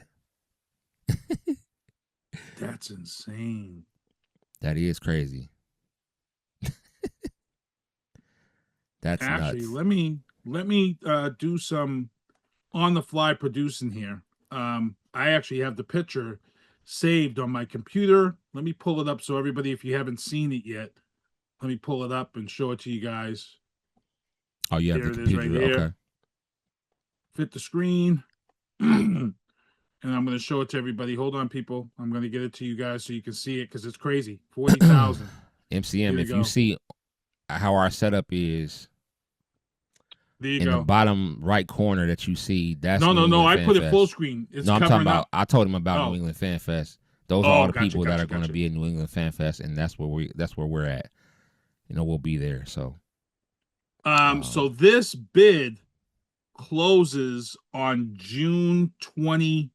That's insane. That is crazy. That's actually nuts. Let me do some on the fly producing here. I actually have the picture saved on my computer. Let me pull it up so everybody, if you haven't seen it yet, let me pull it up and show it to you guys. Oh, yeah, there it is right here. Okay. Fit the screen. and I'm going to show it to everybody. Hold on, people. I'm going to get it to you guys so you can see it because it's crazy. 40,000. MCM, if you see how our setup is, there you in go. the bottom right corner that you see, that's no. I put it full screen. It's I'm talking about. up. I told him about New England Fan Fest. Those are all the people that are going to be in New England Fan Fest, and that's where we're at. We'll be there. So, so this bid closes on June 25th.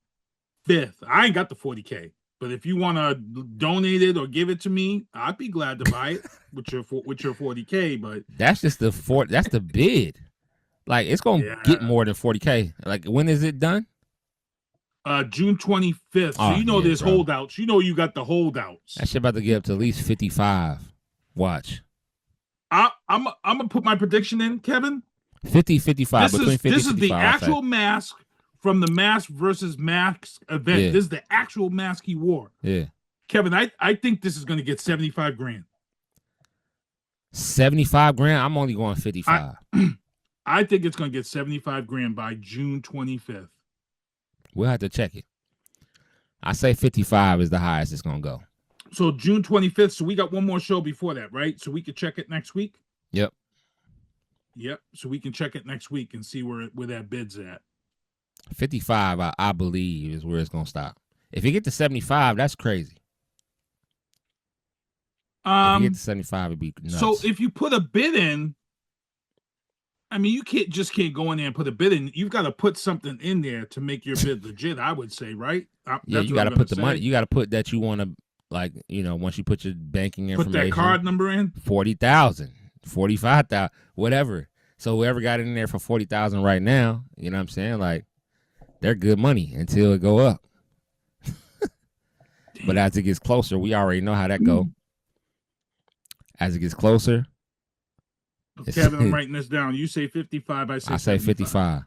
I ain't got the 40K, but if you want to donate it or give it to me, I'd be glad to buy it with your 40K. But that's just that's the bid. Like, it's gonna get more than 40K. Like, when is it done? June 25th. So there's holdouts. You got the holdouts. That shit about to get up to at least 55. Watch. I'm gonna put my prediction in, Kevin. 50, 55. This is the actual mask from the Mask versus Mask event. Yeah. This is the actual mask he wore. Yeah. Kevin, I think this is gonna get 75 grand. 75 grand? I'm only going 55. I think it's gonna get 75 grand by June 25th. We'll have to check it. I say 55 is the highest it's gonna go. So June 25th. So we got one more show before that, right? So we could check it next week. Yep. So we can check it next week and see where that bid's at. 55, I believe, is where it's gonna stop. If you get to 75, that's crazy. If you get to 75, it'd be nuts. So if you put a bid in, I mean, you can't go in there and put a bid in. You've got to put something in there to make your bid legit, I would say, right? Yeah, you got to put the money. You got to put that you want to, like, once you put your banking information. Put that card number in. 40,000, 45,000, whatever. So whoever got in there for 40,000 right now, you know what I'm saying? Like, they're good money until it go up. But as it gets closer, we already know how that go. As it gets closer. Kevin, I'm writing this down. You say 55, I say 55.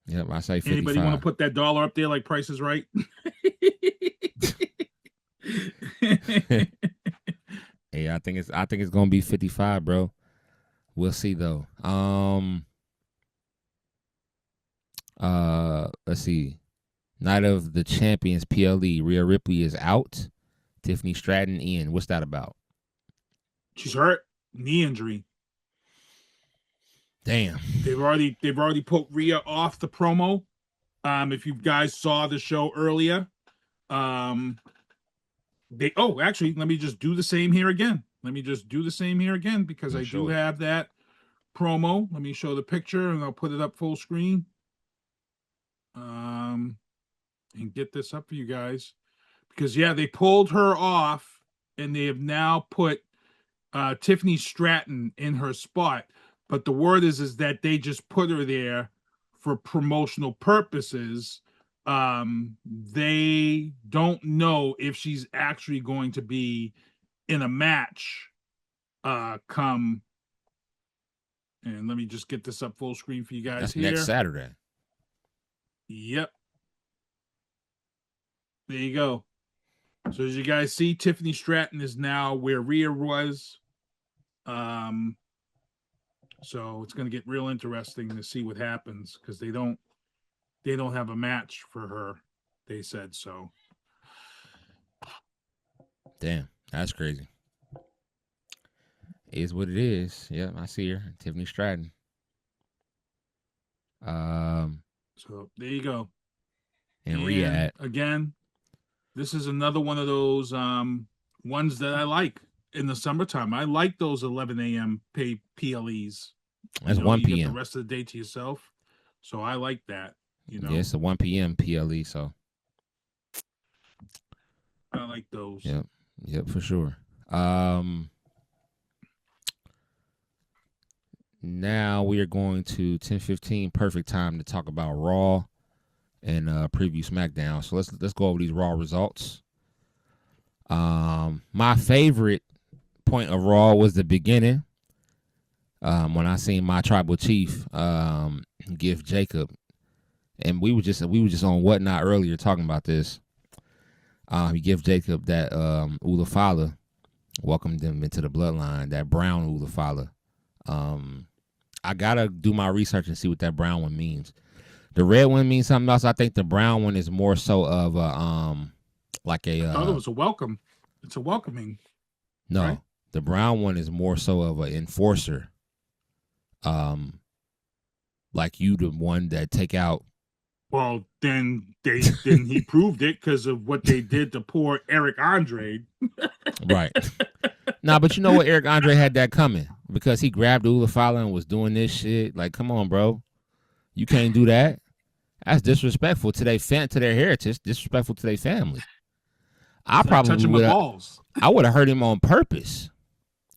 Yep, I say 55. Anybody want to put that dollar up there like Price is Right? Yeah, I think it's gonna be 55, bro. We'll see though. Let's see. Night of the Champions PLE. Rhea Ripley is out. Tiffany Stratton in. What's that about? She's hurt. Knee injury. Damn. They've already put Rhea off the promo. If you guys saw the show earlier, actually, let me just do the same here again. Because I do have that promo. Let me show the picture and I'll put it up full screen. And get this up for you guys. Because they pulled her off and they have now put Tiffany Stratton in her spot. But the word is that they just put her there for promotional purposes. They don't know if she's actually going to be in a match come. And let me just get this up full screen for you guys. That's here. Next Saturday. Yep. There you go. So as you guys see, Tiffany Stratton is now where Rhea was. So it's going to get real interesting to see what happens because they don't have a match for her. They said so. Damn, that's crazy. Is what it is. Yeah, I see her, Tiffany Stratton. So there you go. And Rhea again. This is another one of those ones that I like in the summertime. I like those 11 a.m. PLEs. That's 1 p.m. You get the rest of the day to yourself. So I like that. Yeah, it's a 1 p.m. PLE, so I like those. Yep, for sure. Now we are going to 10:15, perfect time to talk about Raw and preview SmackDown. So let's go over these Raw results. My favorite point of Raw was the beginning. When I seen my tribal chief give Jacob, and we were just on Whatnot earlier talking about this. He gave Jacob that Ulafala, welcomed him into the bloodline, that brown Ulafala. I gotta do my research and see what that brown one means. The red one means something else. I think the brown one is more so of a like a. I thought it was a welcome. It's a welcoming. No, right? The brown one is more so of an enforcer. Like you, the one that take out. Well, then he proved it because of what they did to poor Eric Andre. Right. Nah, but you know what? Eric Andre had that coming because he grabbed Ula Fowler and was doing this shit. Like, come on, bro. You can't do that. That's disrespectful to their heritage, disrespectful to their family. I probably would have hurt him on purpose.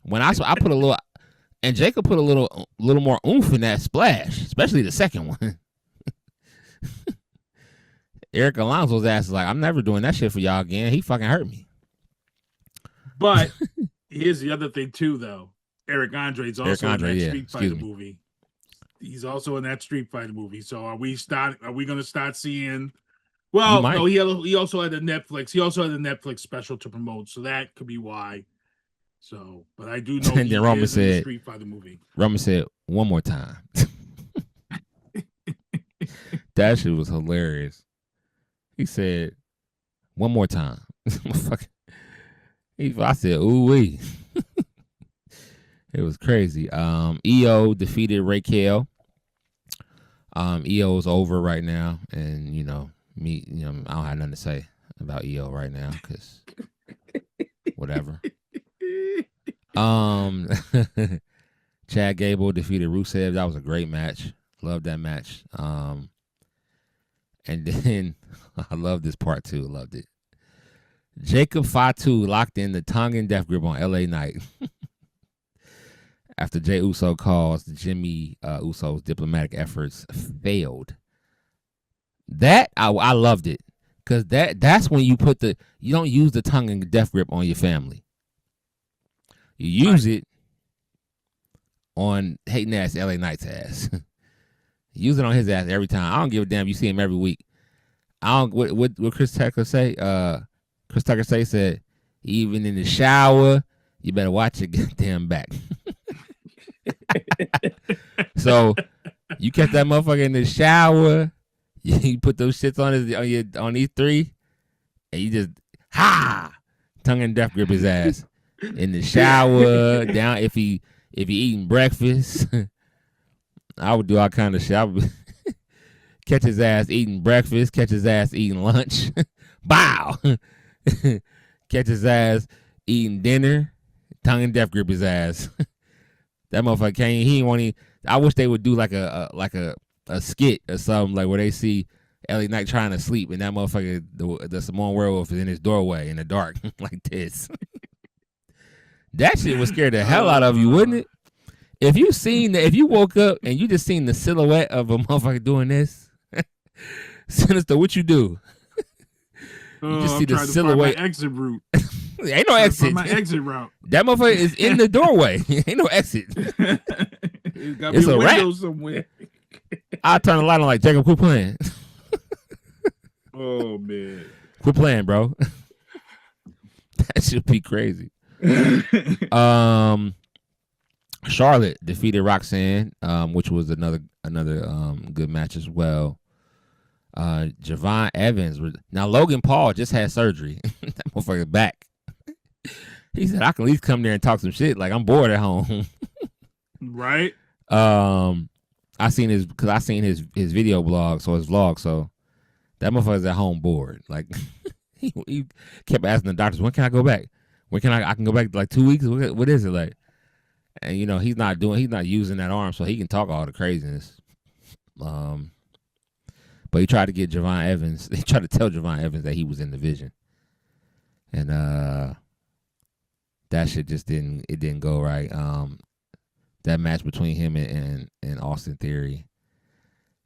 When I put a little, and Jacob put a little more oomph in that splash, especially the second one. Eric Alonso's ass is like, I'm never doing that shit for y'all again. He fucking hurt me. But here's the other thing too, though. Eric Andre's also in that Street Fighter movie. He's also in that Street Fighter movie. So are we going to start seeing? Well, no. He also had a Netflix. He also had a Netflix special to promote, so that could be why. So, but I do know. And then Roman said, in the Street Fighter movie. Roman said, "One more time." That shit was hilarious. He said, "One more time." I said, "Ooh wee." It was crazy. EO defeated Raquel. EO's over right now, and I don't have nothing to say about EO right now because whatever. Chad Gable defeated Rusev. That was a great match. Loved that match. And then I love this part too. Loved it. Jacob Fatu locked in the tongue and death grip on LA Knight. After Jey Uso calls Jimmy Uso's diplomatic efforts failed. That I loved it. Cause that's when you you don't use the tongue and death grip on your family. You use it on hating ass LA Knight's ass. Use it on his ass every time. I don't give a damn. You see him every week. I don't. What Chris Tucker say? Chris Tucker said, even in the shower, you better watch your goddamn back. So you catch that motherfucker in the shower. You put those shits on these three, and you just tongue and death grip his ass in the shower. Down if he eating breakfast. I would do all kind of shit. I would catch his ass eating breakfast, catch his ass eating lunch. Bow. Catch his ass eating dinner, tongue and death grip his ass. That motherfucker can't. He ain't want to. I wish they would do like a skit or something like where they see LA Knight trying to sleep and that motherfucker, the Samoan werewolf, is in his doorway in the dark like this. That shit would scare the hell out of you, wouldn't it? If you woke up and you just seen the silhouette of a motherfucker doing this, Sinister, what you do? You just see the silhouette. My exit route. Ain't no exit. My exit route. That motherfucker is in the doorway. Ain't no exit. It's a window somewhere. I turn the light on like, Jacob, quit playing. Oh man, quit playing, bro. That should be crazy. Charlotte defeated Roxanne, which was another good match as well. Javon Evans now Logan Paul just had surgery. That motherfucker's back. He said, I can at least come there and talk some shit. Like, I'm bored at home. Right. I seen his video blog, so his vlog. So that motherfucker's at home bored. Like he kept asking the doctors, when can I go back? When can I can go back like 2 weeks? What is it like? And he's not using that arm, so he can talk all the craziness. But he tried to get Javon Evans. He tried to tell Javon Evans that he was in the vision, and that shit just didn't go right. That match between him and Austin Theory,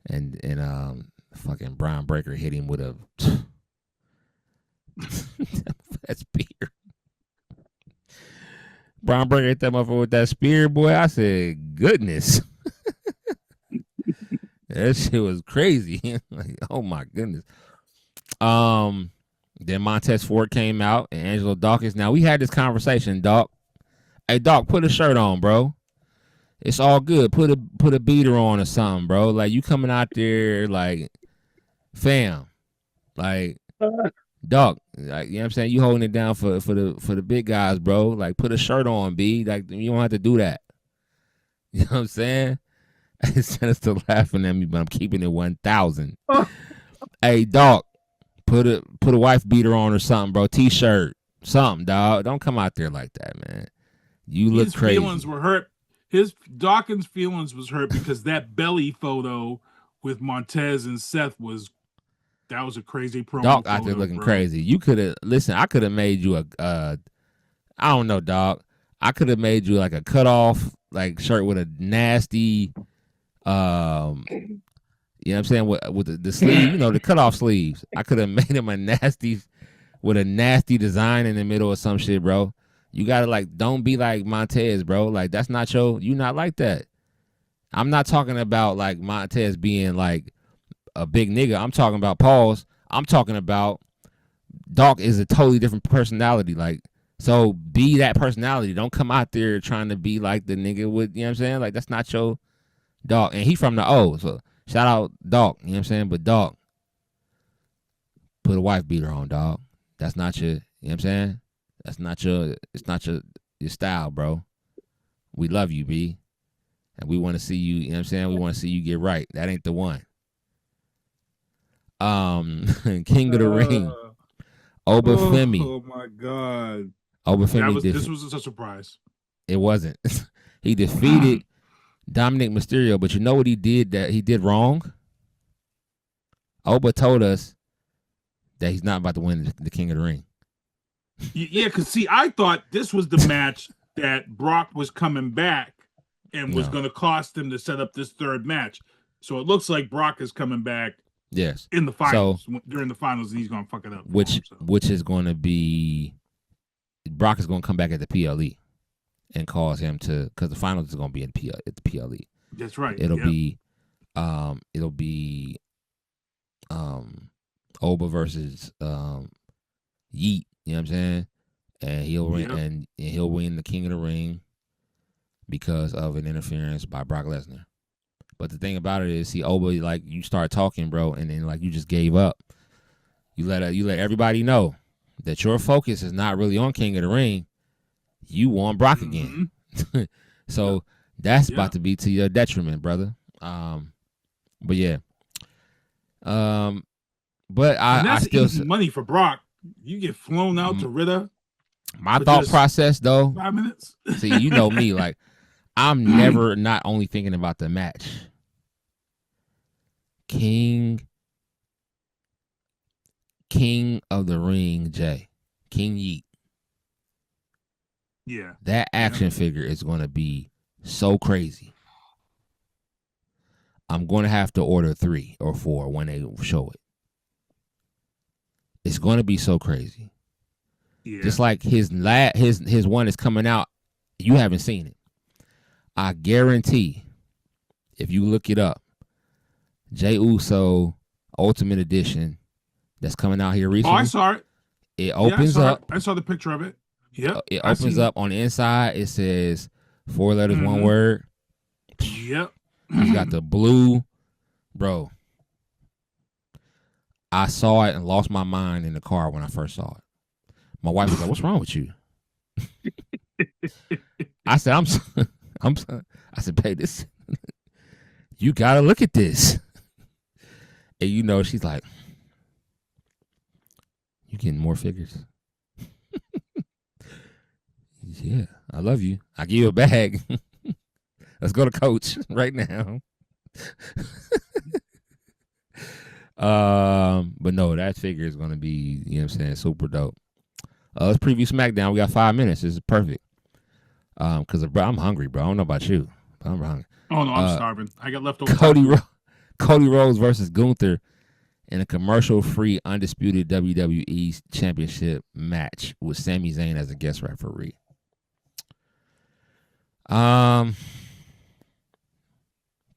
and fucking Brian Breaker hit him with a that spear. Brian Breaker hit that motherfucker with that spear, boy. I said, goodness. That shit was crazy. Like, oh my goodness. Then Montez Ford came out and Angelo Dawkins. Now we had this conversation, Doc. Hey, Doc, put a shirt on, bro. It's all good. Put a beater on or something, bro. Like you coming out there like fam. Like dog. Like you know what I'm saying? You holding it down for the big guys, bro. Like put a shirt on, B. Like you don't have to do that. You know what I'm saying? Instead of still laughing at me, but I'm keeping it 1,000. Hey, dog, put a wife beater on or something, bro. T-shirt, something, dog. Don't come out there like that, man. You look crazy. His feelings were hurt. Dawkins' feelings was hurt because that belly photo with Montez and Seth was a crazy promo. Dog out there looking crazy. You could have I could have made you I don't know, dog. I could have made you like a cutoff like shirt with a nasty you know what I'm saying, with the sleeve, you know, the cutoff sleeves. I could have made him a nasty with a nasty design in the middle or some shit, bro. You gotta like, don't be like Montez, bro. Like that's not you not like that. I'm not talking about like Montez being like a big nigga. I'm talking about pause. I'm talking about Dog is a totally different personality. Like, so be that personality. Don't come out there trying to be like the nigga with, you know what I'm saying? Like that's not your dog. And he from the O, so shout out Dog, you know what I'm saying? But Dog, put a wife beater on, dog. That's not your, you know what I'm saying? It's not your style, bro. We love you, B. And we want to see you, you know what I'm saying? We want to see you get right. That ain't the one. King of the Ring. Obafemi. Oh my God. Obafemi. This was a surprise. It wasn't. He defeated Dominic Mysterio, but you know what he did that he did wrong? Oba told us that he's not about to win the King of the Ring. Yeah, because see, I thought this was the match that Brock was coming back and was going to cost him to set up this third match. So it looks like Brock is coming back. Yes. In the finals, during the finals, and he's going to fuck it up. Which is going to be, Brock is going to come back at the PLE and cause him to, because the finals is going to be at the PLE. That's right. It'll be Oba versus Yeet. You know what I'm saying? And he'll win, and he'll win the King of the Ring because of an interference by Brock Lesnar. But the thing about it is, see, Oba, like you start talking, bro, and then like you just gave up. You let everybody know that your focus is not really on King of the Ring. You want Brock again. So that's about to be to your detriment, brother. But yeah. But I still easy money for Brock. You get flown out to Rhea. My thought process, though. 5 minutes. See, you know me, like I'm never not only thinking about the match. King of the Ring, Jay. King Yeet. Yeah. That action figure is going to be so crazy. I'm going to have to order 3 or 4 when they show it. It's going to be so crazy. Yeah. Just like his one is coming out, you haven't seen it. I guarantee, if you look it up, Jey Uso Ultimate Edition that's coming out here recently. Oh, I saw it. It opens up. I saw the picture of it. Yep. It opens up on the inside. It says 4 letters, 1 word. Yep. He's got the blue, bro. I saw it and lost my mind in the car when I first saw it. My wife was like, "What's wrong with you?" I said, I said, "Babe, this, you gotta look at this." And you know, she's like, "You getting more figures?" Yeah, I love you. I give you a bag. Let's go to Coach right now. But no, that figure is gonna be, you know what I'm saying, super dope. Let's preview SmackDown. We got 5 minutes. This is perfect. Cause bro, I'm hungry, bro. I don't know about you, but I'm hungry. Oh no, I'm starving. I got leftover. Cody Rhodes versus Gunther in a commercial-free undisputed WWE Championship match with Sami Zayn as a guest referee. Don't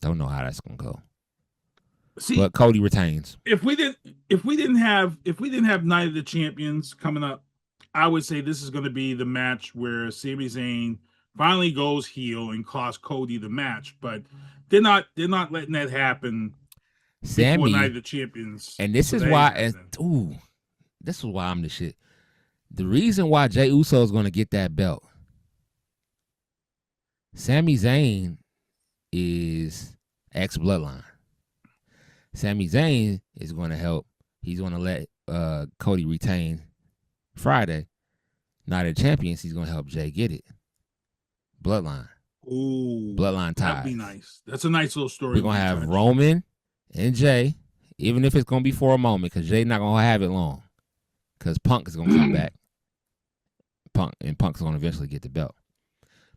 know how that's gonna go. See, but Cody retains. If we didn't have Night of the Champions coming up, I would say this is going to be the match where Sami Zayn finally goes heel and costs Cody the match, but they're not letting that happen. Sammy, before Night of the Champions, and this is why. This is why I'm the shit. The reason why Jey Uso is going to get that belt. Sami Zayn is ex-bloodline. Sami Zayn is going to help. He's going to let Cody retain Friday. Night of the Champions, he's going to help Jey get it. Bloodline. Ooh, bloodline ties. That'd be nice. That's a nice little story. We're going to have Roman and Jey, even if it's going to be for a moment, because Jey's not going to have it long. Because Punk is going to come back. Punk's going to eventually get the belt.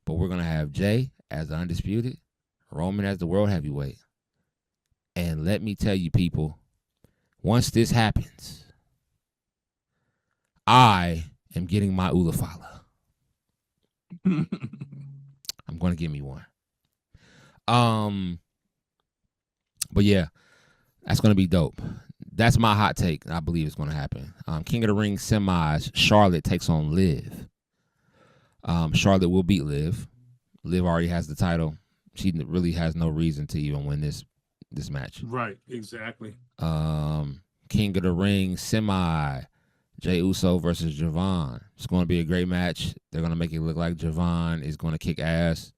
But we're going to have Jey as the undisputed, Roman as the world heavyweight. And let me tell you, people, once this happens, I am getting my Ulafala. I'm going to give me one. But yeah, that's going to be dope. That's my hot take. I believe it's going to happen. King of the Ring semis, Charlotte takes on Liv. Charlotte will beat Liv. Liv already has the title. She really has no reason to even win this match. Right, exactly. King of the Ring semi, Jey Uso versus Javon. It's going to be a great match. They're going to make it look like Javon is going to kick ass.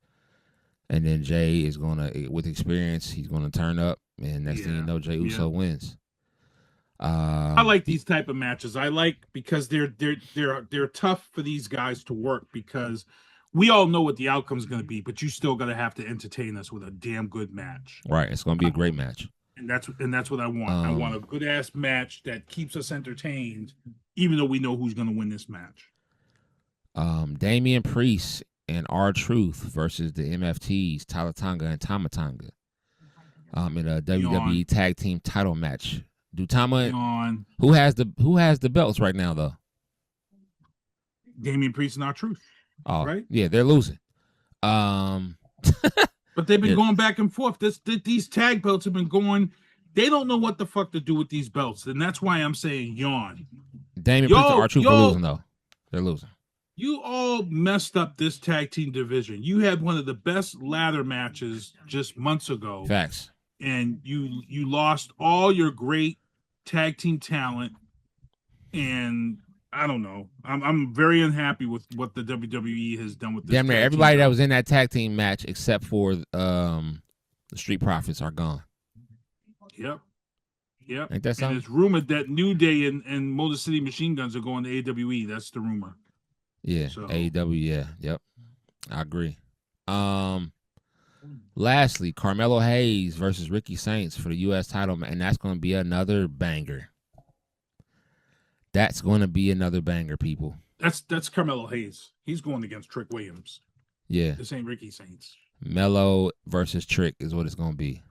And then Jey is going to, with experience, he's going to turn up. And next thing you know, Jey Uso wins. I like these type of matches. I like because they're tough for these guys to work because we all know what the outcome is going to be, but you still got to have to entertain us with a damn good match. Right, it's going to be a great match. And that's what I want. I want a good ass match that keeps us entertained, even though we know who's going to win this match. Damian Priest and R-Truth versus the MFTs, Tala Tonga and Tama Tonga, in a WWE Tag Team Title match. Do Tama? Who has the belts right now though? Damian Priest and R-Truth. Oh, right? Yeah, they're losing. But they've been going back and forth. These tag belts have been going. They don't know what the fuck to do with these belts, and that's why I'm saying yawn. Damian Priest and R-Truth are losing though. They're losing. You all messed up this tag team division. You had one of the best ladder matches just months ago. Facts. And you lost all your great tag team talent, and I don't know. I'm very unhappy with what the WWE has done with this. Damn near everybody that was in that tag team match except for the Street Profits are gone. Yep. Ain't that something? And it's rumored that New Day and Motor City Machine Guns are going to AWE. That's the rumor. Yeah, so. AEW, yeah. Yep. I agree. Lastly, Carmelo Hayes versus Ricky Saints for the U.S. title, and that's going to be another banger. That's going to be another banger, people. That's Carmelo Hayes. He's going against Trick Williams. Yeah. This ain't Ricky Saints. Melo versus Trick is what it's going to be.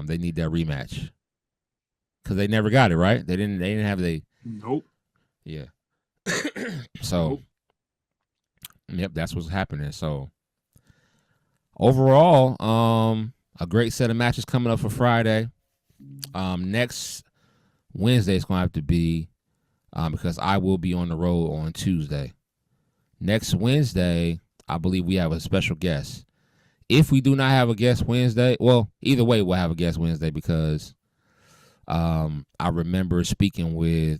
They need that rematch because they never got it, right? They didn't have the. Nope. Yeah. So. Yep, that's what's happening. So. Overall, a great set of matches coming up for Friday. Next Wednesday is going to have to be because I will be on the road on Tuesday. Next Wednesday, I believe we have a special guest. If we do not have a guest Wednesday, well, either way, we'll have a guest Wednesday because I remember speaking with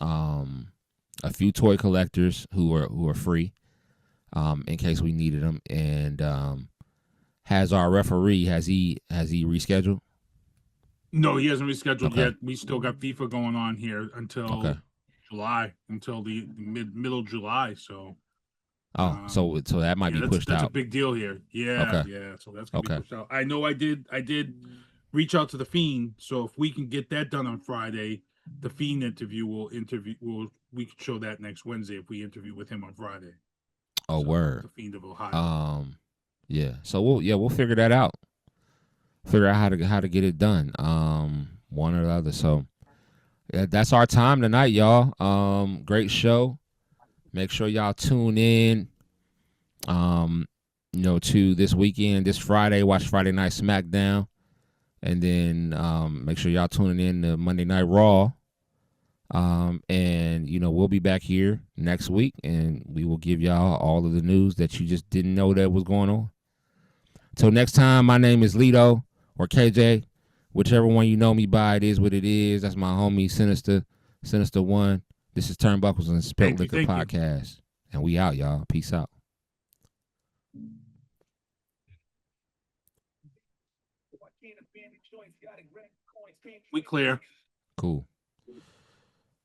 a few toy collectors who are free. In case we needed them, and has our referee has he rescheduled? No, he hasn't rescheduled yet. We still got FIFA going on here until July, until the middle July. So, so that might be pushed out. That's a big deal here. Yeah, yeah. So that's gonna be pushed out. I know. I did reach out to the Fiend. So if we can get that done on Friday, the Fiend interview we can show that next Wednesday if we interview with him on Friday. Oh, so, word. The Fiend of Ohio. Yeah. So we'll figure that out. Figure out how to get it done. One or the other. So yeah, that's our time tonight, y'all. Great show. Make sure y'all tune in. To this weekend, this Friday. Watch Friday Night Smackdown, and then make sure y'all tuning in to Monday Night Raw. And we'll be back here next week, and we will give y'all all of the news that you just didn't know that was going on. Till next time, my name is Lito or KJ, whichever one you know me by. It is what it is. That's my homie Sinista1. This is Turnbuckles and Spilt Liquor Podcast, and we out, y'all. Peace out. We clear. Cool.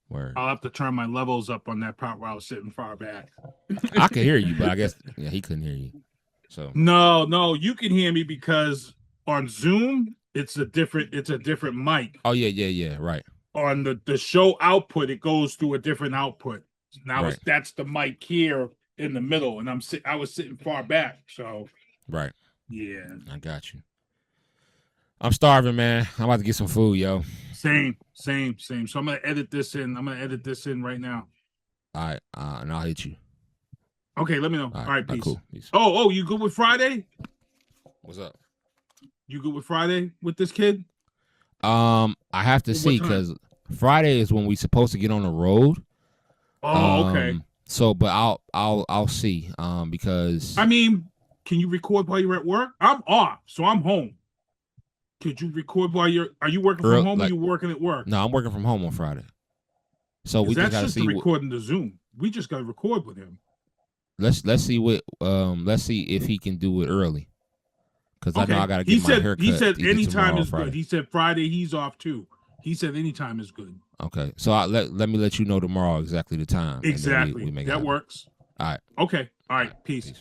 Word. I'll have to turn my levels up on that part where I was sitting far back. I can hear you, but I guess he couldn't hear you. So no, you can hear me because on Zoom it's a different mic. Oh yeah, right. On the show output, it goes through a different output. Now Right. that's the mic here in the middle, and I was sitting far back, so Right. yeah. I got you. I'm starving, man. I'm about to get some food, yo. Same. So I'm gonna edit this in. Right now. All right, and I'll hit you. Okay, let me know. All right, peace. Cool. Peace. Oh, you good with Friday? What's up? You good with Friday with this kid? I have to see because Friday is when we supposed to get on the road. Oh, okay. So, but I'll see. Because I mean, can you record while you're at work? I'm off, so I'm home. Could you record while are you working from home or you working at work? No, I'm working from home on Friday. So we just gotta see recording the Zoom. We just gotta record with him. Let's see if he can do it early. Because I know I gotta get my haircut. He said anytime is Friday. good. He said Friday he's off too. He said anytime is good. Okay, so let me let you know tomorrow exactly the time. Exactly. We make that works. All right. Okay. All right. Peace.